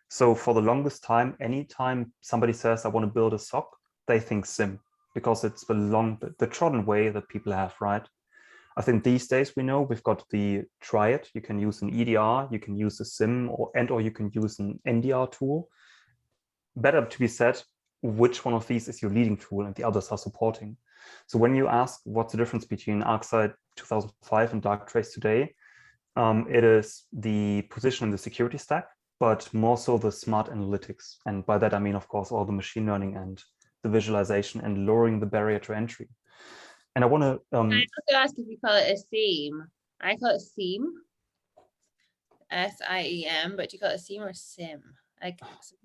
So for the longest time, anytime somebody says, I want to build a SOC, they think SIM, because it's the trodden way that people have, right? I think these days we know we've got the triad. You can use an EDR, you can use a SIM, or you can use an NDR tool. Better to be said, which one of these is your leading tool and the others are supporting. So when you ask what's the difference between ArcSight 2005 and Darktrace today, it is the position in the security stack. but more so the smart analytics. And by that, I mean, of course, all the machine learning and the visualization and lowering the barrier to entry. And I want to... I also ask if you call it a SIEM. I call it SIEM. SIEM, but do you call it a SIEM or SIM?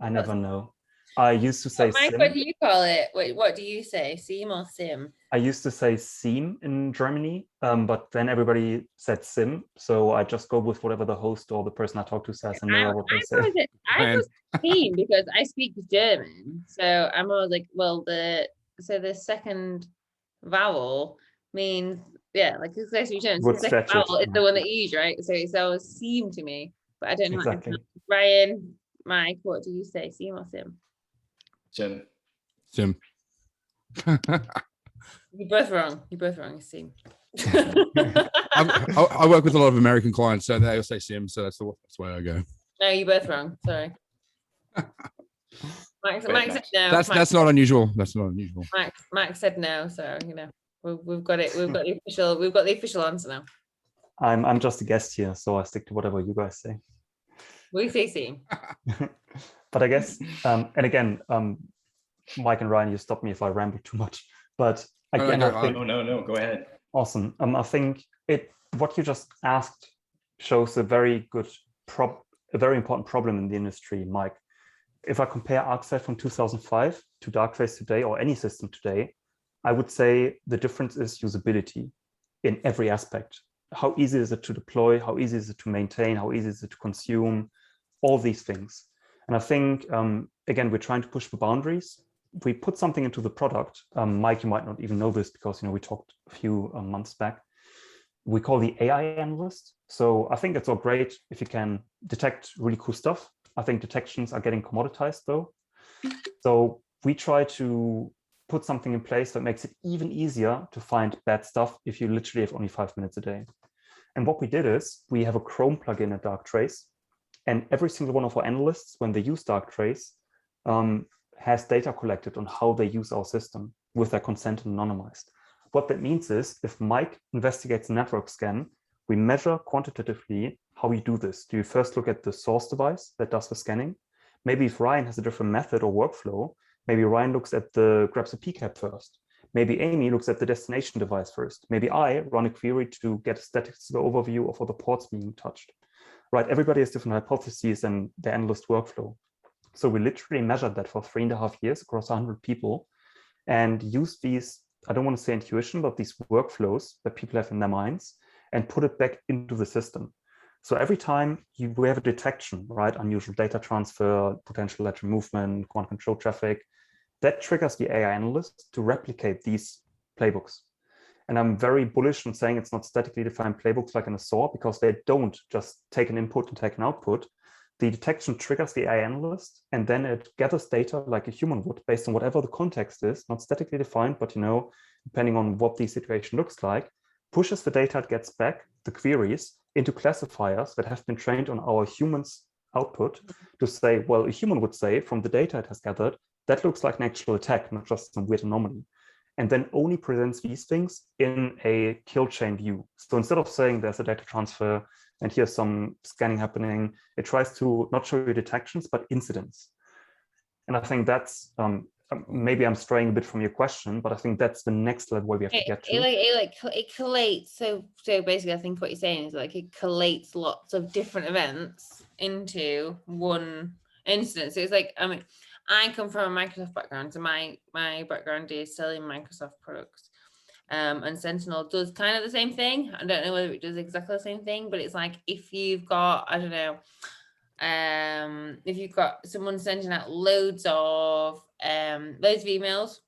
I never know. I used to say Mike, SIM. what do you call it? Wait, what do you say? SIEM or SIM? I used to say SIEM in Germany, but then everybody said SIM. So I just go with whatever the host or the person I talk to says and mirror what they say. I was SIEM because I speak German. So I'm always like, well, the second vowel means, yeah, like it's actually German. So the second vowel is the one that you use, right? So it's always SIEM to me, but I don't know. Exactly. Ryan, Mike, what do you say? SIEM or SIM? Sim. You're both wrong. You're both wrong. It's SIM. I work with a lot of American clients, so they all say SIM, so that's the way I go. No, you're both wrong. Sorry. Max said no. That's not unusual. That's not unusual. Max said no, so you know we've got it. We've got the official answer now. I'm just a guest here, so I stick to whatever you guys say. We say SIM. But I guess, and again, Mike and Ryan, you stop me if I ramble too much. But again, no, go ahead. Awesome. I think what you just asked shows a very important problem in the industry, Mike. If I compare ArcSight from 2005 to Darktrace today, or any system today, I would say the difference is usability in every aspect. How easy is it to deploy? How easy is it to maintain? How easy is it to consume? All these things. And I think, again, we're trying to push the boundaries. We put something into the product. Mike, you might not even know this because we talked a few months back. We call the AI analyst. So I think it's all great if you can detect really cool stuff. I think detections are getting commoditized though. So we try to put something in place that makes it even easier to find bad stuff if you literally have only 5 minutes a day. And what we did is we have a Chrome plugin at Darktrace, and every single one of our analysts, when they use Darktrace, has data collected on how they use our system with their consent and anonymized. What that means is if Mike investigates a network scan, we measure quantitatively how we do this. Do you first look at the source device that does the scanning? Maybe if Ryan has a different method or workflow, maybe Ryan grabs a PCAP first. Maybe Amy looks at the destination device first. Maybe I run a query to get a statistical overview of all the ports being touched. Right, everybody has different hypotheses and the analyst workflow. So we literally measured that for 3.5 years across 100 people and used these, I don't want to say intuition, but these workflows that people have in their minds and put it back into the system. So every time we have a detection, right, unusual data transfer, potential lateral movement, quant control traffic, that triggers the AI analyst to replicate these playbooks. And I'm very bullish on saying it's not statically defined playbooks like in a SOAR, because they don't just take an input and take an output. The detection triggers the AI analyst, and then it gathers data like a human would based on whatever the context is, not statically defined, but depending on what the situation looks like, pushes the data it gets back, the queries, into classifiers that have been trained on our humans' output to say, well, a human would say from the data it has gathered, that looks like an actual attack, not just some weird anomaly. And then only presents these things in a kill chain view. So instead of saying there's a data transfer and here's some scanning happening, it tries to not show you detections, but incidents. And I think that's, maybe I'm straying a bit from your question, but I think that's the next level where we have to get to. It collates. So basically, I think what you're saying is like it collates lots of different events into one instance. So it's like, I mean, I come from a Microsoft background, so my background is selling Microsoft products. And Sentinel does kind of the same thing. I don't know whether it does exactly the same thing, but it's like if you've got, I don't know, if you've got someone sending out loads of emails,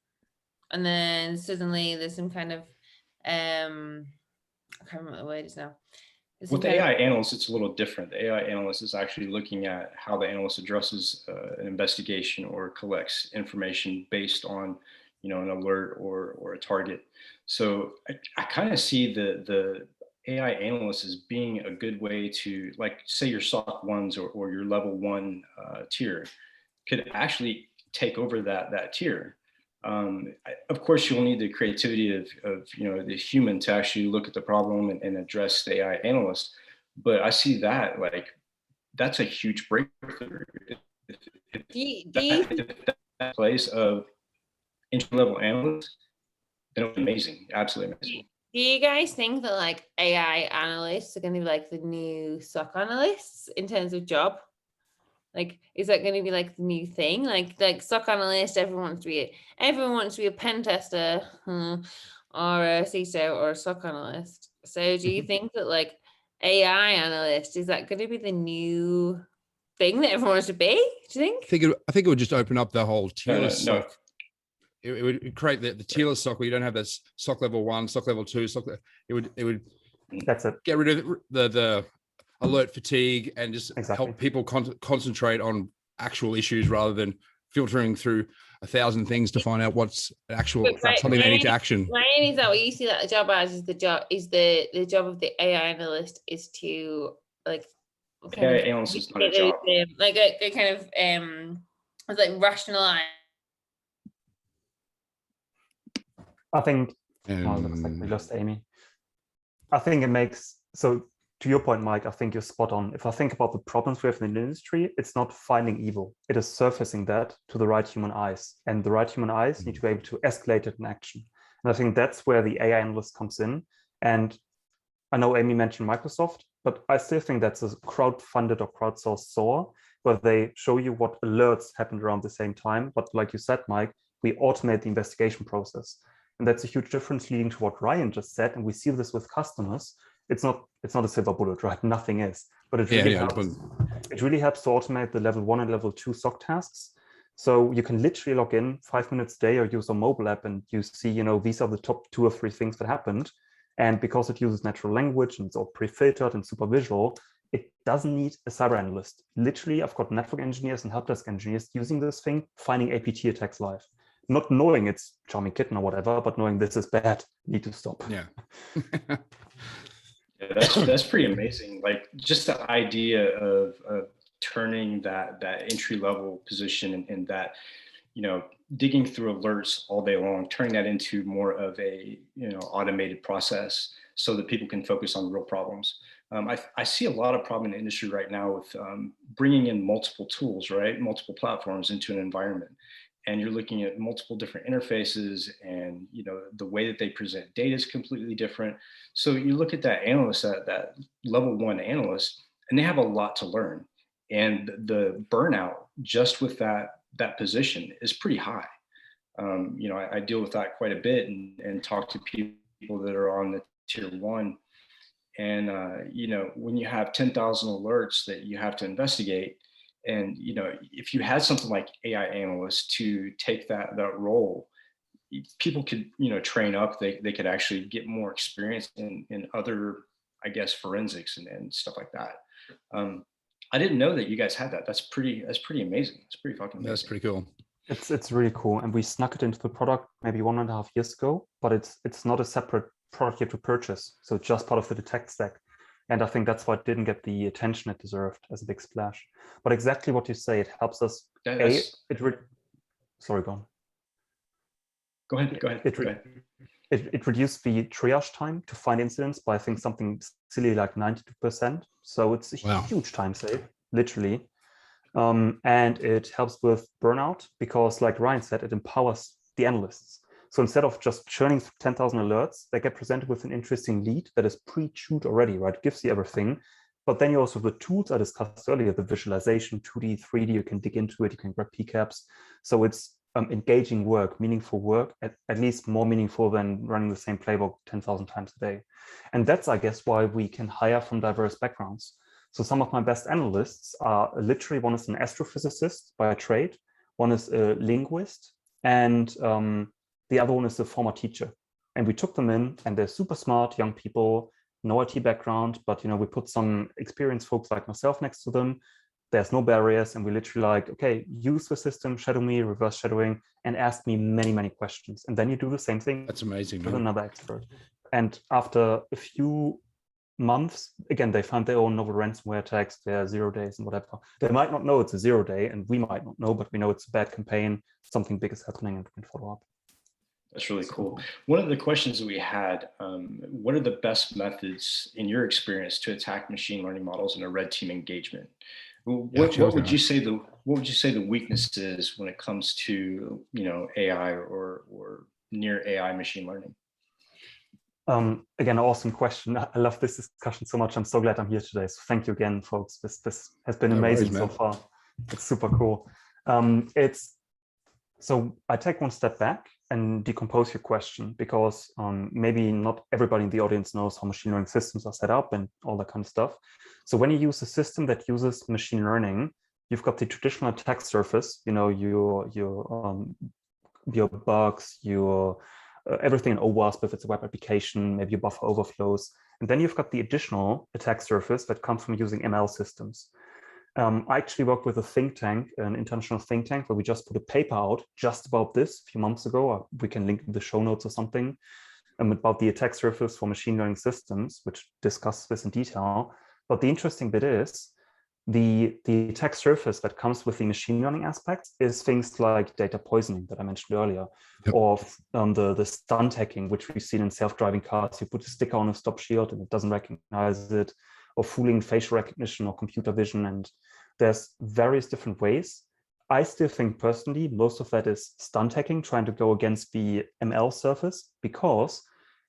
and then suddenly there's some kind of I can't remember what the word is now. With the AI analyst, it's a little different. The AI analyst is actually looking at how the analyst addresses an investigation or collects information based on, an alert or a target. So I kind of see the AI analyst as being a good way to, like, say your SOC 1s or your level 1 tier could actually take over that tier. Of course, you'll need the creativity of the human to actually look at the problem and address the AI analyst. But I see that like that's a huge breakthrough. Do That place of entry-level analysts, then amazing, absolutely amazing. Do you guys think that like AI analysts are going to be like the new SOC analysts in terms of job? Like, is that going to be like the new thing? Like SOC analyst, everyone wants to be a pen tester, or a CISO or a SOC analyst. So do you think that like AI analyst, is that going to be the new thing that everyone wants to be? Do you think? I think it would just open up the whole tierless No. SOC. It would create the tierless SOC where you don't have this SOC level 1, SOC level 2, it would That's it. get rid of the alert fatigue and just help people concentrate on actual issues rather than filtering through 1,000 things to find out what's something they need to action. Ryan, is that what you see that the job as? Is the job of the AI analyst is to like AI analyst is not a job. Like a kind of it's like rationalize. I think looks like we lost Amy. I think it makes, so to your point, Mike, I think you're spot on. If I think about the problems we have in the industry, it's not finding evil. It is surfacing that to the right human eyes. And the right human eyes need to be able to escalate it in action. And I think that's where the AI analyst comes in. And I know Amy mentioned Microsoft, but I still think that's a crowd-funded or crowdsourced SOAR, where they show you what alerts happened around the same time. But like you said, Mike, we automate the investigation process. And that's a huge difference leading to what Ryan just said. And we see this with customers. It's not a silver bullet, right? Nothing is, but it really helps. It really helps to automate the level 1 and level 2 SOC tasks. So you can literally log in 5 minutes a day or use a mobile app and you see, these are the top 2 or 3 things that happened. And because it uses natural language and it's all pre-filtered and super visual, it doesn't need a cyber analyst. Literally, I've got network engineers and help desk engineers using this thing, finding APT attacks live. Not knowing it's charming kitten or whatever, but knowing this is bad, need to stop. Yeah. Yeah, that's pretty amazing. Like just the idea of turning that entry-level position and that, digging through alerts all day long, turning that into more of a, automated process so that people can focus on real problems. I see a lot of problem in the industry right now with bringing in multiple tools, right? Multiple platforms into an environment. And you're looking at multiple different interfaces and, the way that they present data is completely different. So you look at that analyst, that level 1 analyst, and they have a lot to learn. And the burnout just with that position is pretty high. I deal with that quite a bit and talk to people that are on the tier 1. And, when you have 10,000 alerts that you have to investigate, and, if you had something like AI analysts to take that role, people could, train up, they could actually get more experience in other, I guess, forensics and stuff like that. I didn't know that you guys had that. That's pretty amazing. It's pretty fucking amazing. That's pretty cool. It's really cool. And we snuck it into the product maybe 1.5 years ago, but it's not a separate product you have to purchase. So it's just part of the detect stack. And I think that's why it didn't get the attention it deserved as a big splash. But exactly what you say, it helps us. Sorry, go on. Go ahead. It reduced the triage time to find incidents by, I think, something silly like 92%. So it's a huge time save, literally. And it helps with burnout because, like Ryan said, it empowers the analysts. So instead of just churning 10,000 alerts, they get presented with an interesting lead that is pre-chewed already, right? It gives you everything. But then you also have the tools I discussed earlier, the visualization, 2D, 3D, you can dig into it, you can grab PCAPs. So it's engaging work, meaningful work, at least more meaningful than running the same playbook 10,000 times a day. And that's, I guess, why we can hire from diverse backgrounds. So some of my best analysts are literally, one is an astrophysicist by trade, one is a linguist, and the other one is a former teacher. And we took them in and they're super smart young people, no IT background, but we put some experienced folks like myself next to them. There's no barriers. And we literally okay, use the system, shadow me, reverse shadowing, and ask me many, many questions. And then you do the same thing. That's amazing. With another expert. And after a few months, again, they found their own novel ransomware attacks, their 0 days and whatever. They might not know it's a 0 day and we might not know, but we know it's a bad campaign, something big is happening and we can follow up. That's really cool. One of the questions that we had, what are the best methods in your experience to attack machine learning models in a red team engagement? What would you say the weakness is when it comes to, AI or near AI machine learning? Again, awesome question. I love this discussion so much. I'm so glad I'm here today. So thank you again, folks. This has been amazing so far. It's super cool. So I take one step back and decompose your question, because maybe not everybody in the audience knows how machine learning systems are set up and all that kind of stuff. So when you use a system that uses machine learning, you've got the traditional attack surface, your bugs, your everything in OWASP if it's a web application, maybe your buffer overflows. And then you've got the additional attack surface that comes from using ML systems. I actually worked with a think tank, an international think tank, where we just put a paper out just about this a few months ago. We can link in the show notes or something, about the attack surface for machine learning systems, which discusses this in detail. But the interesting bit is the attack surface that comes with the machine learning aspects is things like data poisoning that I mentioned earlier, or the stunt hacking, which we've seen in self-driving cars. You put a sticker on a stop shield and it doesn't recognize it, or fooling facial recognition or computer vision. And there's various different ways. I still think personally, most of that is stunt hacking, trying to go against the ML surface, because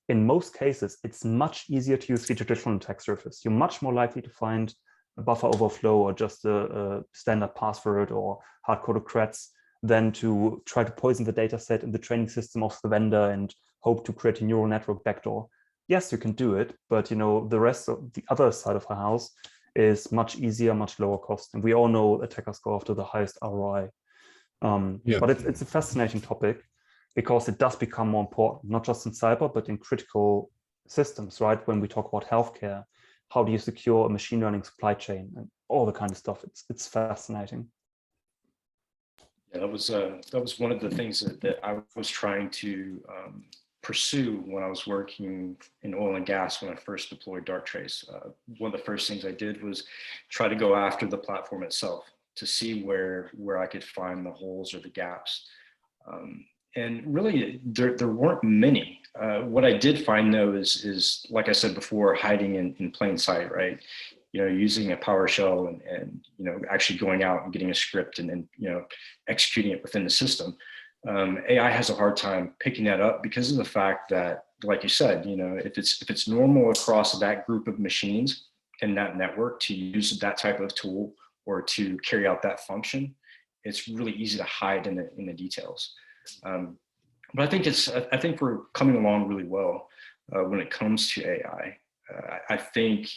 in most cases, it's much easier to use the traditional attack surface. You're much more likely to find a buffer overflow or just a standard password or hard-coded creds than to try to poison the data set in the training system of the vendor and hope to create a neural network backdoor. Yes, you can do it, but the rest of the other side of the house is much easier, much lower cost. And we all know attackers go after the highest ROI. But it's a fascinating topic, because it does become more important, not just in cyber, but in critical systems, right? When we talk about healthcare, how do you secure a machine learning supply chain and all the kind of stuff? It's fascinating. Yeah, that was one of the things that I was trying to pursue when I was working in oil and gas when I first deployed Darktrace. One of the first things I did was try to go after the platform itself to see where I could find the holes or the gaps. And really, there weren't many. What I did find, though, is like I said before, hiding in plain sight, right? Using a PowerShell and actually going out and getting a script and then executing it within the system. AI has a hard time picking that up because of the fact that, like you said, if it's normal across that group of machines in that network to use that type of tool or to carry out that function, it's really easy to hide in the details. But I think we're coming along really well when it comes to AI. I think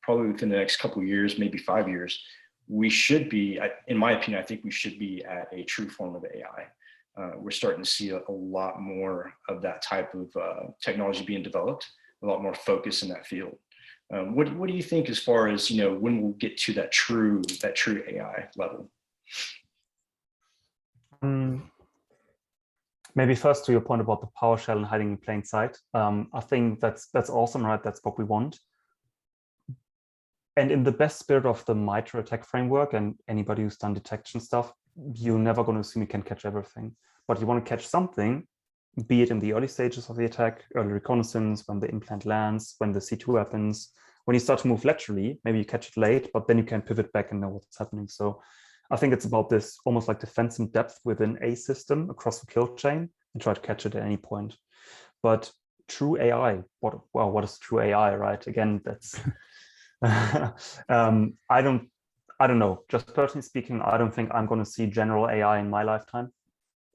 probably within the next couple of years, maybe 5 years, we should be, in my opinion, I think we should be at a true form of AI. We're starting to see a lot more of that type of technology being developed, a lot more focus in that field. What do you think as far as when we'll get to that true AI level? Maybe first to your point about the PowerShell and hiding in plain sight. I think that's awesome, right? That's what we want. And in the best spirit of the MITRE attack framework, and anybody who's done detection stuff, you're never going to assume you can catch everything. But you want to catch something, be it in the early stages of the attack, early reconnaissance, when the implant lands, when the C2 happens. When you start to move laterally, maybe you catch it late, but then you can pivot back and know what's happening. So I think it's about this almost like defense in depth within a system across the kill chain and try to catch it at any point. But true AI, what is true AI, right? Again, that's I don't know. Just personally speaking, I don't think I'm going to see general AI in my lifetime.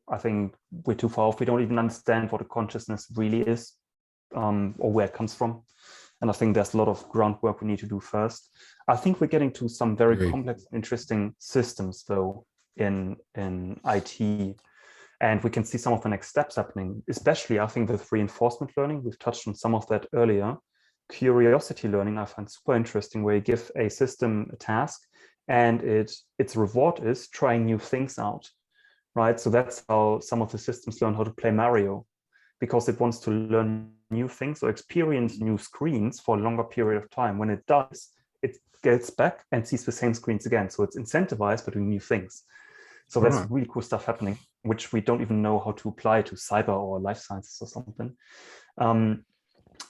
I think we're too far off. We don't even understand what a consciousness really is, or where it comes from. And I think there's a lot of groundwork we need to do first. I think we're getting to some very complex, interesting systems, though, in IT. And we can see some of the next steps happening, especially, I think, with reinforcement learning. We've touched on some of that earlier. Curiosity learning, I find super interesting, where you give a system a task and its reward is trying new things out, right? So that's how some of the systems learn how to play Mario, because it wants to learn new things or experience new screens for a longer period of time. When it does, it gets back and sees the same screens again. So it's incentivized by doing new things. So that's really cool stuff happening, which we don't even know how to apply to cyber or life sciences or something.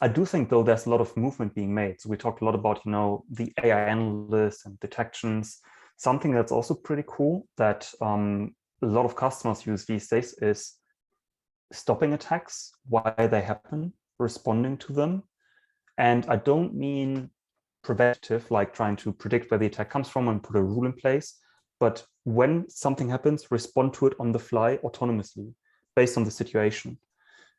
I do think, though, there's a lot of movement being made. So we talked a lot about, the AI analysts and detections. Something that's also pretty cool that a lot of customers use these days is stopping attacks, why they happen, responding to them. And I don't mean preventative, like trying to predict where the attack comes from and put a rule in place, but when something happens, respond to it on the fly autonomously based on the situation.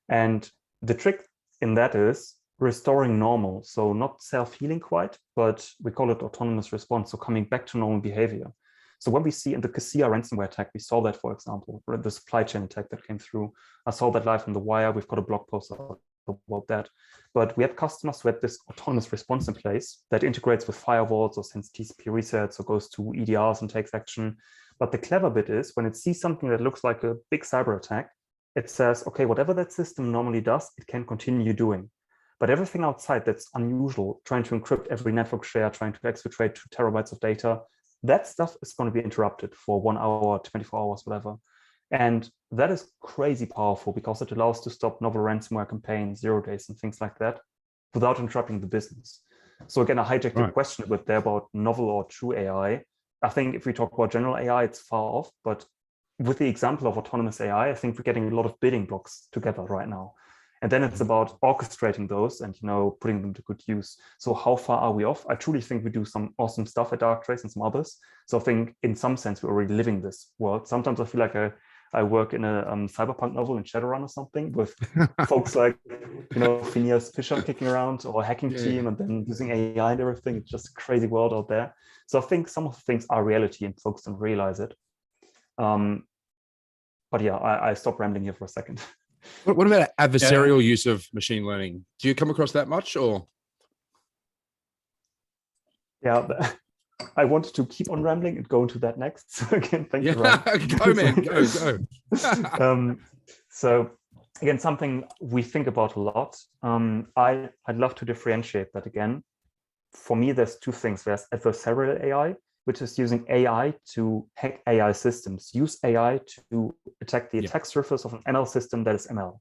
And the trick in that is restoring normal. So not self-healing quite, but we call it autonomous response. So coming back to normal behavior. So when we see in the Casilla ransomware attack, we saw that, for example, or the supply chain attack that came through. I saw that live on The Wire. We've got a blog post about that. But we have customers who had this autonomous response in place that integrates with firewalls or sends TCP resets or goes to EDRs and takes action. But the clever bit is when it sees something that looks like a big cyber attack, it says, okay, whatever that system normally does, it can continue doing. But everything outside that's unusual, trying to encrypt every network share, trying to exfiltrate 2 terabytes of data, that stuff is going to be interrupted for 1 hour, 24 hours, whatever. And that is crazy powerful because it allows to stop novel ransomware campaigns, 0 days and things like that without interrupting the business. So again, I hijacked your question a bit there about novel or true AI. I think if we talk about general AI, it's far off, but with the example of autonomous AI, I think we're getting a lot of building blocks together right now. And then it's about orchestrating those and putting them to good use. So how far are we off? I truly think we do some awesome stuff at Darktrace and some others. So I think in some sense we're already living this world. Sometimes I feel like I work in a cyberpunk novel in Shadowrun or something with folks like Phineas Fisher kicking around or a hacking team and then using AI and everything. It's just a crazy world out there. So I think some of the things are reality and folks don't realize it. But yeah, I stopped rambling here for a second. What about adversarial use of machine learning? Do you come across that much, or? Yeah, I wanted to keep on rambling and go into that next. So again, thank you, Ryan. Go, man, go. So again, something we think about a lot. I'd love to differentiate that again. For me, there's 2 things. There's adversarial AI, which is using AI to hack AI systems, use AI to attack the attack surface of an ML system that is ML.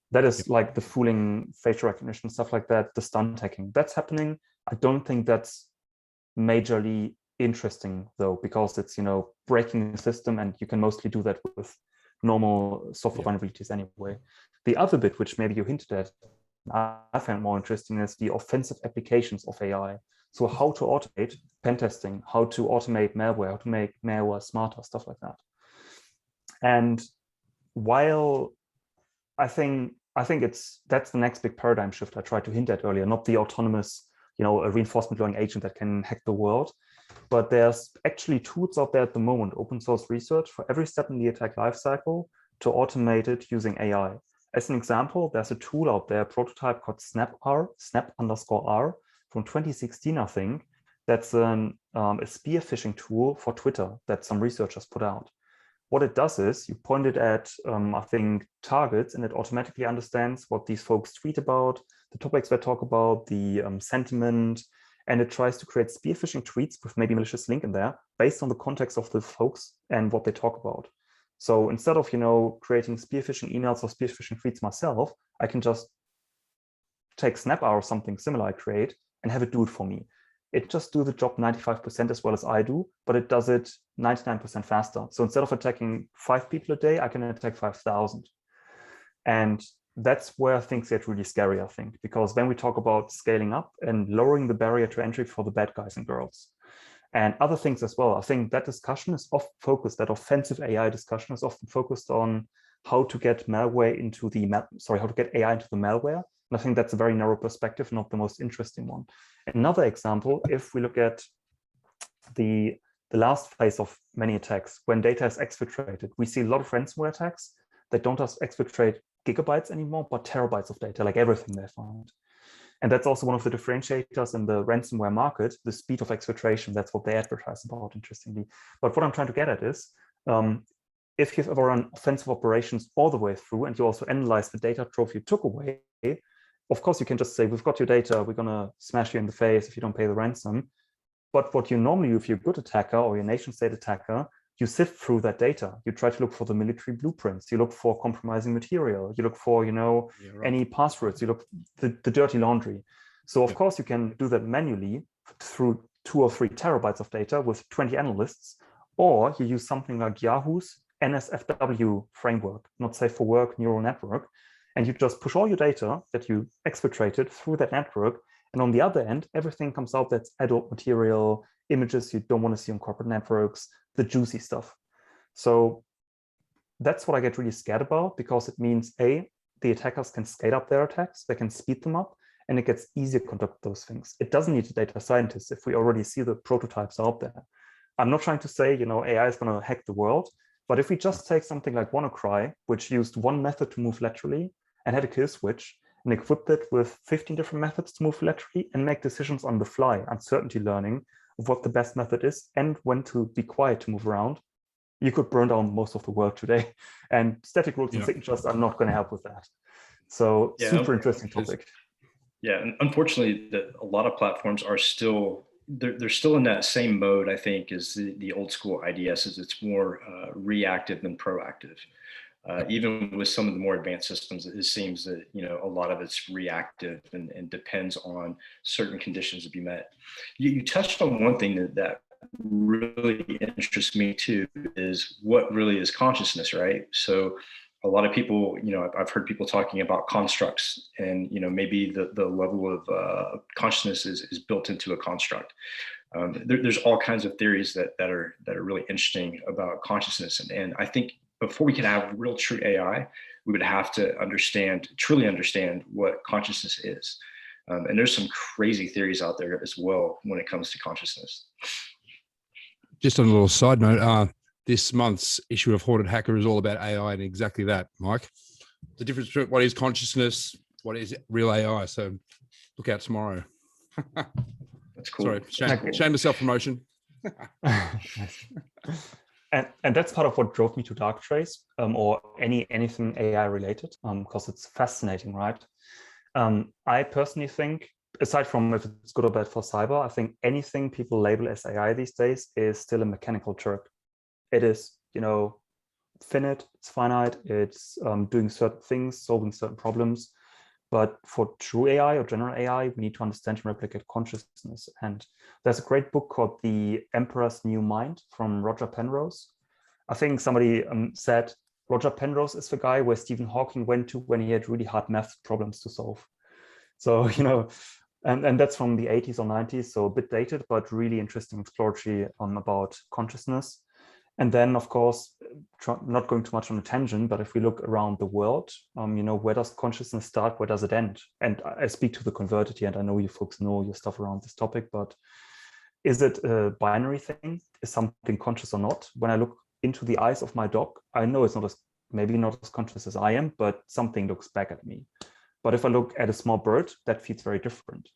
That is like the fooling facial recognition, stuff like that, the stunt hacking. That's happening. I don't think that's majorly interesting though, because it's, breaking the system and you can mostly do that with normal software vulnerabilities anyway. The other bit, which maybe you hinted at, I found more interesting is the offensive applications of AI. So how to automate pen testing, how to automate malware, how to make malware smarter, stuff like that. And while I think that's the next big paradigm shift I tried to hint at earlier, not the autonomous, a reinforcement learning agent that can hack the world, but there's actually tools out there at the moment, open source research for every step in the attack lifecycle to automate it using AI. As an example, there's a tool out there, a prototype called snap_r from 2016, I think. That's a spear phishing tool for Twitter that some researchers put out. What it does is you point it at, I think, targets, and it automatically understands what these folks tweet about, the topics they talk about, the sentiment, and it tries to create spear phishing tweets with maybe malicious link in there based on the context of the folks and what they talk about. So instead of, creating spear phishing emails or spear phishing tweets myself, I can just take snap_r or something similar I create and have it do it for me. It just do the job 95% as well as I do, but it does it 99% faster. So instead of attacking 5 people a day, I can attack 5,000. And that's where things get really scary, I think, because then we talk about scaling up and lowering the barrier to entry for the bad guys and girls. And other things as well. I think that discussion is often focused, that offensive AI discussion is often focused on how to get malware into the, how to get AI into the malware. And I think that's a very narrow perspective, not the most interesting one. Another example, if we look at the last phase of many attacks, when data is exfiltrated, we see a lot of ransomware attacks that don't just exfiltrate gigabytes anymore, but terabytes of data, like everything they find. And that's also one of the differentiators in the ransomware market, the speed of exfiltration. That's what they advertise about, interestingly. But what I'm trying to get at is, if you've ever run offensive operations all the way through and you also analyze the data trove you took away, of course, you can just say, we've got your data, we're going to smash you in the face if you don't pay the ransom. But what you normally do if you're a good attacker or your nation state attacker, you sift through that data. You try to look for the military blueprints. You look for compromising material. You look for, any passwords. You look the dirty laundry. So of course you can do that manually through 2 or 3 terabytes of data with 20 analysts, or you use something like Yahoo's NSFW framework, not safe for work neural network, and you just push all your data that you exfiltrated through that network. And on the other end, everything comes out that's adult material, images you don't want to see on corporate networks, the juicy stuff. So that's what I get really scared about, because it means A, the attackers can scale up their attacks, they can speed them up, and it gets easier to conduct those things. It doesn't need a data scientist if we already see the prototypes out there. I'm not trying to say, AI is going to hack the world, but if we just take something like WannaCry, which used one method to move laterally and had a kill switch, and equipped it with 15 different methods to move laterally and make decisions on the fly, uncertainty learning of what the best method is and when to be quiet to move around, you could burn down most of the world today. And static rules and signatures are not going to help with that. So super interesting topic. Yeah, and unfortunately, a lot of platforms are still, they're still in that same mode, I think, as the old school IDS, is it's more reactive than proactive. Even with some of the more advanced systems, it seems that a lot of it's reactive and depends on certain conditions to be met. You touched on one thing that really interests me too, is what really is consciousness, right? So a lot of people, I've heard people talking about constructs, and maybe the level of consciousness is built into a construct. There's all kinds of theories that are really interesting about consciousness, and I think before we can have real true AI, we would have to truly understand what consciousness is. And there's some crazy theories out there as well when it comes to consciousness. Just on a little side note, this month's issue of Haunted Hacker is all about AI and exactly that, Mike. The difference between what is consciousness, what is real AI. So look out tomorrow. That's cool. Sorry, shameless self-promotion. And that's part of what drove me to Darktrace, or anything AI related, because it's fascinating, right? I personally think, aside from if it's good or bad for cyber, I think anything people label as AI these days is still a mechanical Turk. It is, finite, it's finite, it's doing certain things, solving certain problems. But for true AI or general AI, we need to understand and replicate consciousness. And there's a great book called The Emperor's New Mind from Roger Penrose. I think somebody said Roger Penrose is the guy where Stephen Hawking went to when he had really hard math problems to solve. So, and that's from the 80s or 90s, so a bit dated, but really interesting exploratory about consciousness. And then, of course, not going too much on a tangent, but if we look around the world, where does consciousness start? Where does it end? And I speak to the converted here, and I know you folks know your stuff around this topic, but is it a binary thing? Is something conscious or not? When I look into the eyes of my dog, I know it's maybe not as conscious as I am, but something looks back at me. But if I look at a small bird, that feels very different.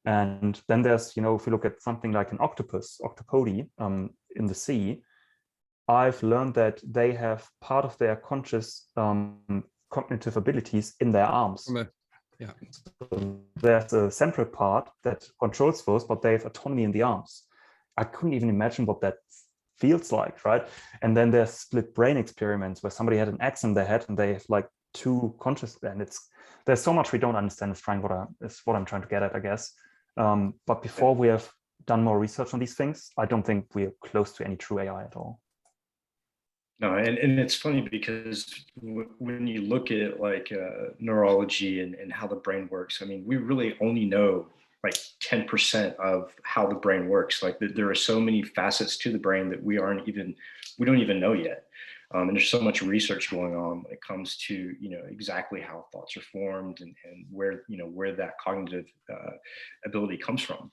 And then there's, if you look at something like an octopus, octopodi in the sea, I've learned that they have part of their conscious cognitive abilities in their arms. Yeah. So there's a central part that controls those, but they have autonomy in the arms. I couldn't even imagine what that feels like, right? And then there's split brain experiments where somebody had an axe in their head and they have like 2 conscious, and there's so much we don't understand. Is what I'm trying to get at, I guess. But before we have done more research on these things, I don't think we're close to any true AI at all. No, and it's funny because when you look at like neurology and how the brain works, I mean, we really only know like 10% of how the brain works. Like there are so many facets to the brain that we don't even know yet. And there's so much research going on when it comes to, exactly how thoughts are formed and where that cognitive ability comes from.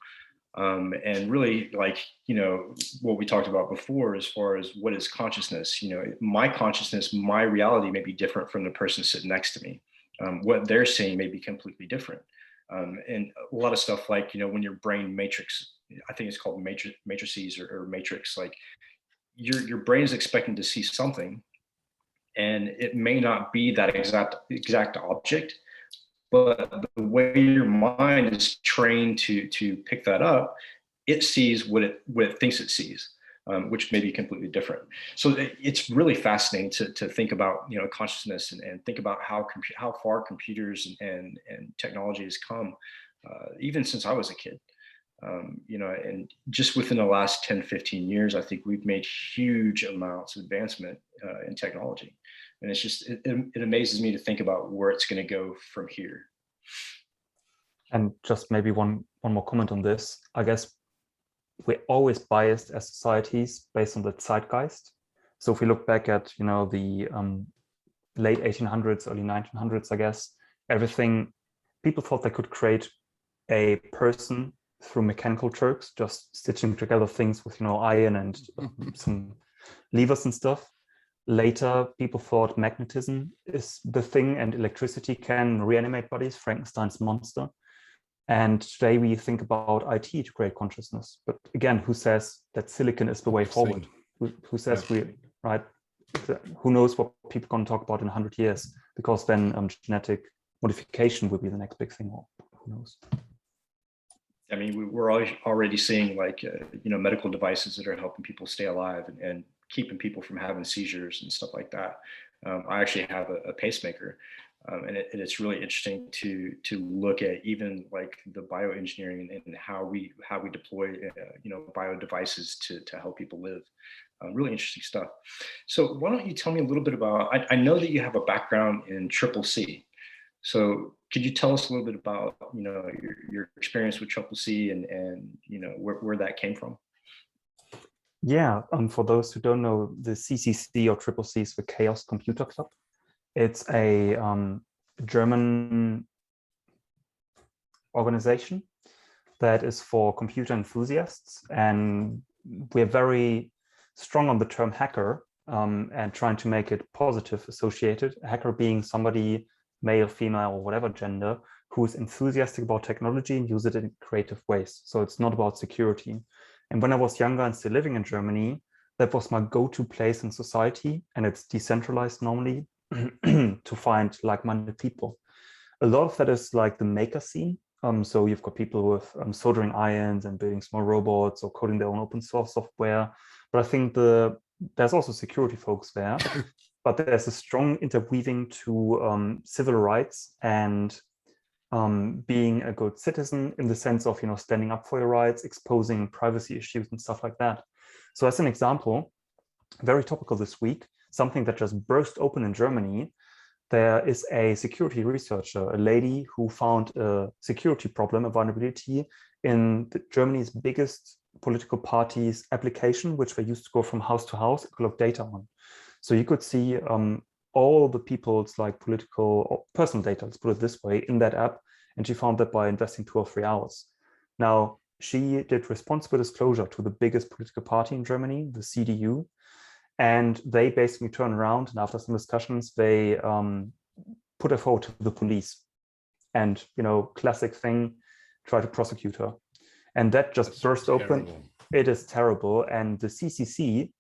And really, like, what we talked about before, as far as what is consciousness, my consciousness, my reality may be different from the person sitting next to me. What they're seeing may be completely different. And a lot of stuff like, when your brain matrix, I think it's called matrices or matrix, like your brain is expecting to see something, and it may not be that exact object, but the way your mind is trained to pick that up, it sees what it thinks it sees. which may be completely different. So it's really fascinating to think about, consciousness and think about how far computers and technology has come, even since I was a kid. And just within the last 10, 15 years, I think we've made huge amounts of advancement in technology. And it's just, it amazes me to think about where it's going to go from here. And just maybe one more comment on this. I guess we're always biased as societies based on the zeitgeist. So if we look back at, the late 1800s, early 1900s, I guess, people thought they could create a person through mechanical jerks, just stitching together things with, iron and some levers and stuff. Later, people thought magnetism is the thing and electricity can reanimate bodies, Frankenstein's monster. And today we think about IT to create consciousness. But again, who says that silicon is the way forward? Who says right? Who knows what people are going to talk about in 100 years? Because then genetic modification will be the next big thing, or who knows? I mean, we're already seeing medical devices that are helping people stay alive and keeping people from having seizures and stuff like that. I actually have a pacemaker, and it's really interesting to look at even like the bioengineering and how we deploy bio devices to help people live. Really interesting stuff. So why don't you tell me a little bit about? I know that you have a background in CCC. So could you tell us a little bit about your experience with CCC and where that came from? Yeah, for those who don't know, the CCC or CCC is the Chaos Computer Club. It's a German organization that is for computer enthusiasts, and we're very strong on the term hacker and trying to make it positive associated. A hacker being somebody, male, female, or whatever gender, who is enthusiastic about technology and use it in creative ways. So it's not about security. And when I was younger and still living in Germany, that was my go-to place in society, and it's decentralized normally to find like-minded people. A lot of that is like the maker scene. So you've got people with soldering irons and building small robots or coding their own open source software. But I think there's also security folks there. But there's a strong interweaving to civil rights and being a good citizen in the sense of, standing up for your rights, exposing privacy issues and stuff like that. So as an example, very topical this week, something that just burst open in Germany, there is a security researcher, a lady who found a security problem, a vulnerability in Germany's biggest political party's application, which they used to go from house to house and collect data on. So you could see all the people's political or personal data, let's put it this way, in that app. And she found that by investing 2 or 3 hours. Now, she did responsible disclosure to the biggest political party in Germany, the CDU. And they basically turned around, and after some discussions, they put her forward to the police. And, classic thing, try to prosecute her. And that just burst open. It is terrible. And the CCC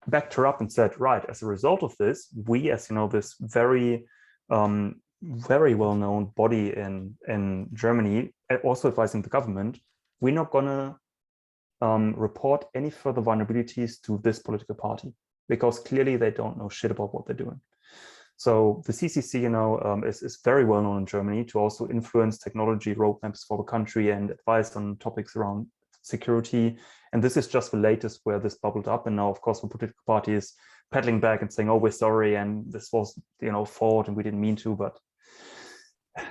backed her up and said, right, as a result of this, we, as this very, very well-known body in Germany, also advising the government, we're not gonna report any further vulnerabilities to this political party, because clearly they don't know shit about what they're doing. So the CCC, is very well known in Germany to also influence technology roadmaps for the country and advise on topics around security. And this is just the latest where this bubbled up. And now, of course, the political party is pedaling back and saying, oh, we're sorry, and this was, fault, and we didn't mean to. But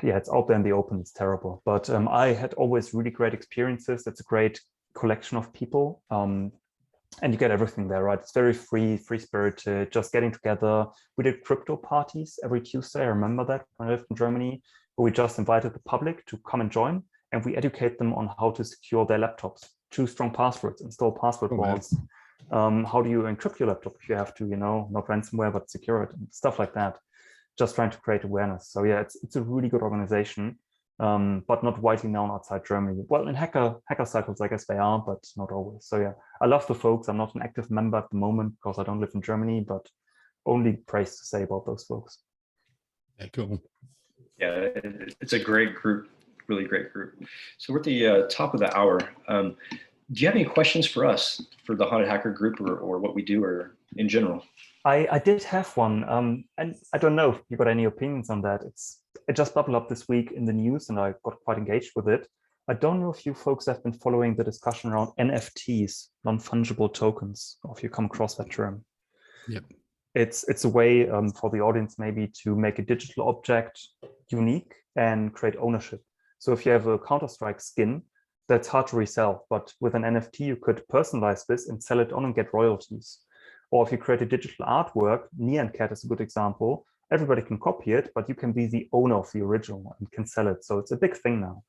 yeah, it's out there in the open. It's terrible. But I had always really great experiences. It's a great collection of people. And you get everything there, right? It's very free-spirited, just getting together. We did crypto parties every Tuesday. I remember that when I lived in Germany, where we just invited the public to come and join, and we educate them on how to secure their laptops, choose strong passwords, install password vaults. How do you encrypt your laptop if you have to, not ransomware, but secure it, and stuff like that. Just trying to create awareness. So yeah, it's a really good organization, but not widely known outside Germany. Well, in hacker cycles, I guess they are, but not always. So yeah, I love the folks. I'm not an active member at the moment because I don't live in Germany, but only praise to say about those folks. Yeah, cool. Yeah, it's a great group, really great group. So we're at the top of the hour. do you have any questions for us, for the Haunted Hacker group, or what we do, or in general? I did have one, and I don't know if you got any opinions on that. It just bubbled up this week in the news, and I got quite engaged with it. I don't know if you folks have been following the discussion around NFTs, non-fungible tokens, or if you come across that term. Yep. It's a way for the audience maybe to make a digital object unique and create ownership. So if you have a Counter-Strike skin, that's hard to resell, but with an NFT, you could personalize this and sell it on and get royalties. Or if you create a digital artwork, Nyan Cat is a good example. Everybody can copy it, but you can be the owner of the original and can sell it. So it's a big thing now.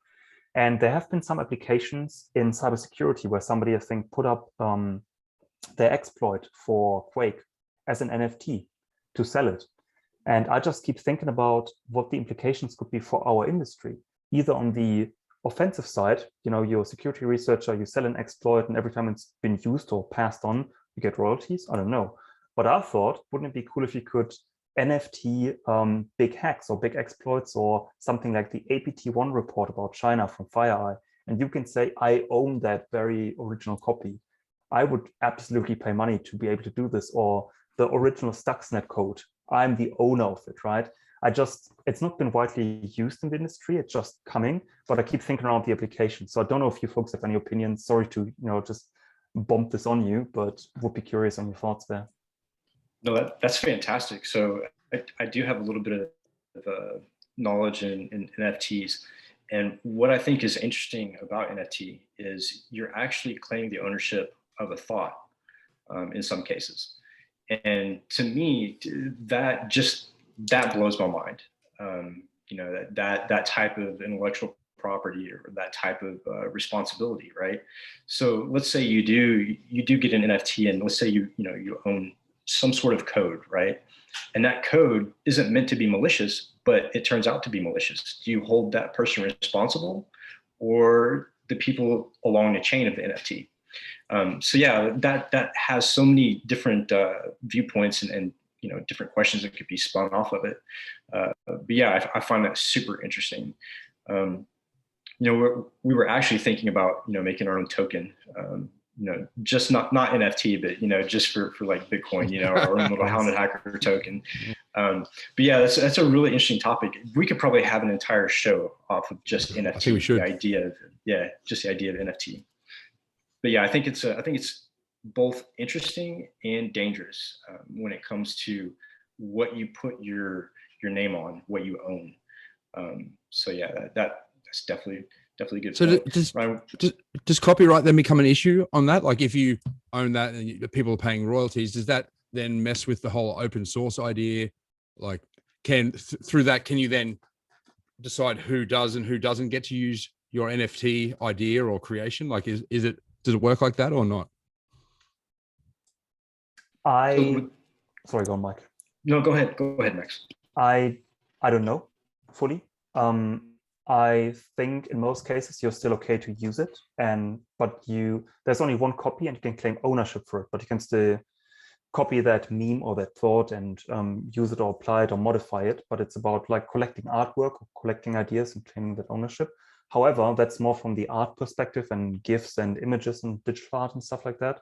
And there have been some applications in cybersecurity where somebody, I think, put up their exploit for Quake as an NFT to sell it. And I just keep thinking about what the implications could be for our industry, either on the offensive side, you know, you're a security researcher, you sell an exploit, and every time it's been used or passed on, you get royalties. I don't know. But I thought, wouldn't it be cool if you could NFT big hacks or big exploits, or something like the APT1 report about China from FireEye, and you can say, I own that very original copy. I would absolutely pay money to be able to do this, or the original Stuxnet code. I'm the owner of it, right? It's not been widely used in the industry. It's just coming, but I keep thinking around the application. So I don't know if you folks have any opinions. Sorry to, just bump this on you, but would be curious on your thoughts there. No, that's fantastic. So I do have a little bit of knowledge in NFTs. And what I think is interesting about NFT is you're actually claiming the ownership of a thought in some cases. And to me, that blows my mind. That type of intellectual property, or that type of responsibility, right? So let's say you do get an NFT, and let's say you own some sort of code, right? And that code isn't meant to be malicious, but it turns out to be malicious. Do you hold that person responsible, or the people along the chain of the NFT? So yeah, that has so many different viewpoints and different questions that could be spun off of it. But yeah, I find that super interesting. We were actually thinking about making our own token. Just not NFT, but just for like Bitcoin, our own little Haunted Hacker token. But yeah, that's a really interesting topic. We could probably have an entire show off of just NFT. I think we should. Just the idea of NFT. But yeah, I think it's both interesting and dangerous when it comes to what you put your name on, what you own. So yeah, that's definitely good. So does copyright then become an issue on that? Like if you own that and people are paying royalties, does that then mess with the whole open source idea? Like through that, can you then decide who does and who doesn't get to use your NFT idea or creation? Like does it work like that or not? Sorry, go on, Mike. No, go ahead, Max. I don't know fully. I think in most cases you're still okay to use it, but there's only one copy and you can claim ownership for it, but you can still copy that meme or that thought and use it or apply it or modify it. But it's about like collecting artwork or collecting ideas and claiming that ownership. However, that's more from the art perspective and GIFs and images and digital art and stuff like that.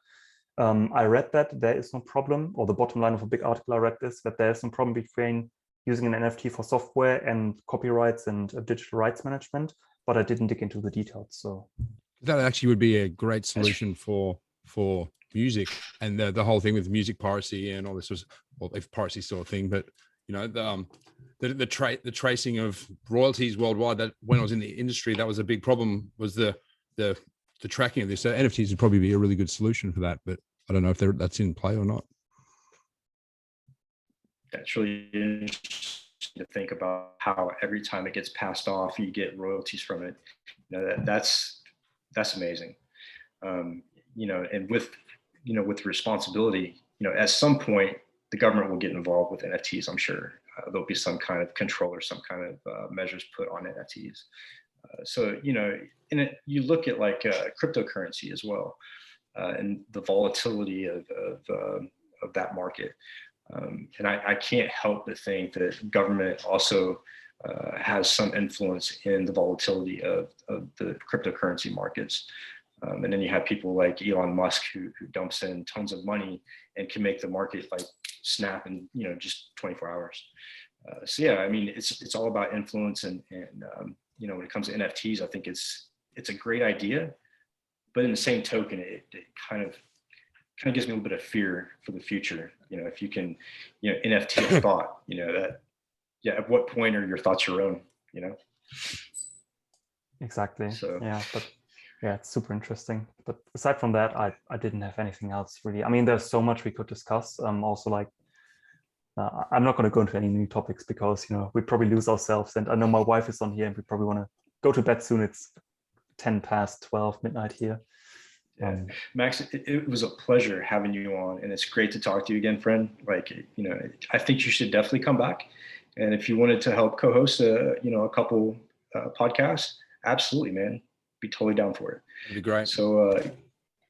I read that there is no problem, or the bottom line of a big article I read is that there is no problem between using an NFT for software and copyrights and digital rights management, but I didn't dig into the details. So that actually would be a great solution for music and the whole thing with music piracy and all this was, well, if piracy is still a thing, but the tracing of royalties worldwide, that when I was in the industry, that was a big problem, was the tracking of this. So NFTs would probably be a really good solution for that, but I don't know if that's in play or not. That's really interesting to think about, how every time it gets passed off, you get royalties from it. That's amazing. And with responsibility, at some point, the government will get involved with NFTs, I'm sure. There'll be some kind of control or some kind of measures put on NFTs. So, you look at like cryptocurrency as well, and the volatility of that market. And I can't help but think that government also has some influence in the volatility of the cryptocurrency markets. And then you have people like Elon Musk who dumps in tons of money and can make the market like snap in, you know, just 24 hours. So yeah, I mean, it's all about influence, and you know, when it comes to NFTs, I think it's a great idea, but in the same token, it kind of gives me a little bit of fear for the future. You know, if you can, you know, NFT a thought, you know, that, yeah, at what point are your thoughts your own, you know? Exactly. So yeah, but yeah, it's super interesting. But aside from that, I didn't have anything else really. I mean, there's so much we could discuss. Also, like, I'm not going to go into any new topics because, you know, we probably lose ourselves. And I know my wife is on here and we probably want to go to bed soon. It's 12 midnight here. Yeah. Max, it was a pleasure having you on, and it's great to talk to you again, friend. Like, you know, I think you should definitely come back. And if you wanted to help co-host, you know, a couple podcasts, absolutely, man, be totally down for it. That'd be great. So,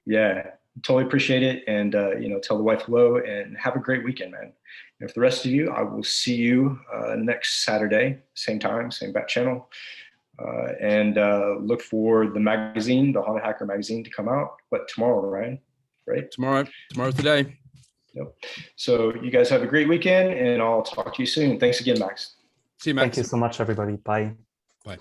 yeah, totally appreciate it. And, you know, tell the wife hello and have a great weekend, man. And for the rest of you, I will see you next Saturday, same time, same bat channel. And look for the magazine, the Haunted Hacker Magazine, to come out. But tomorrow, Ryan, right? Tomorrow's the day. Yep. So you guys have a great weekend, and I'll talk to you soon. Thanks again, Max. See you, Max. Thank you so much, everybody. Bye. Bye.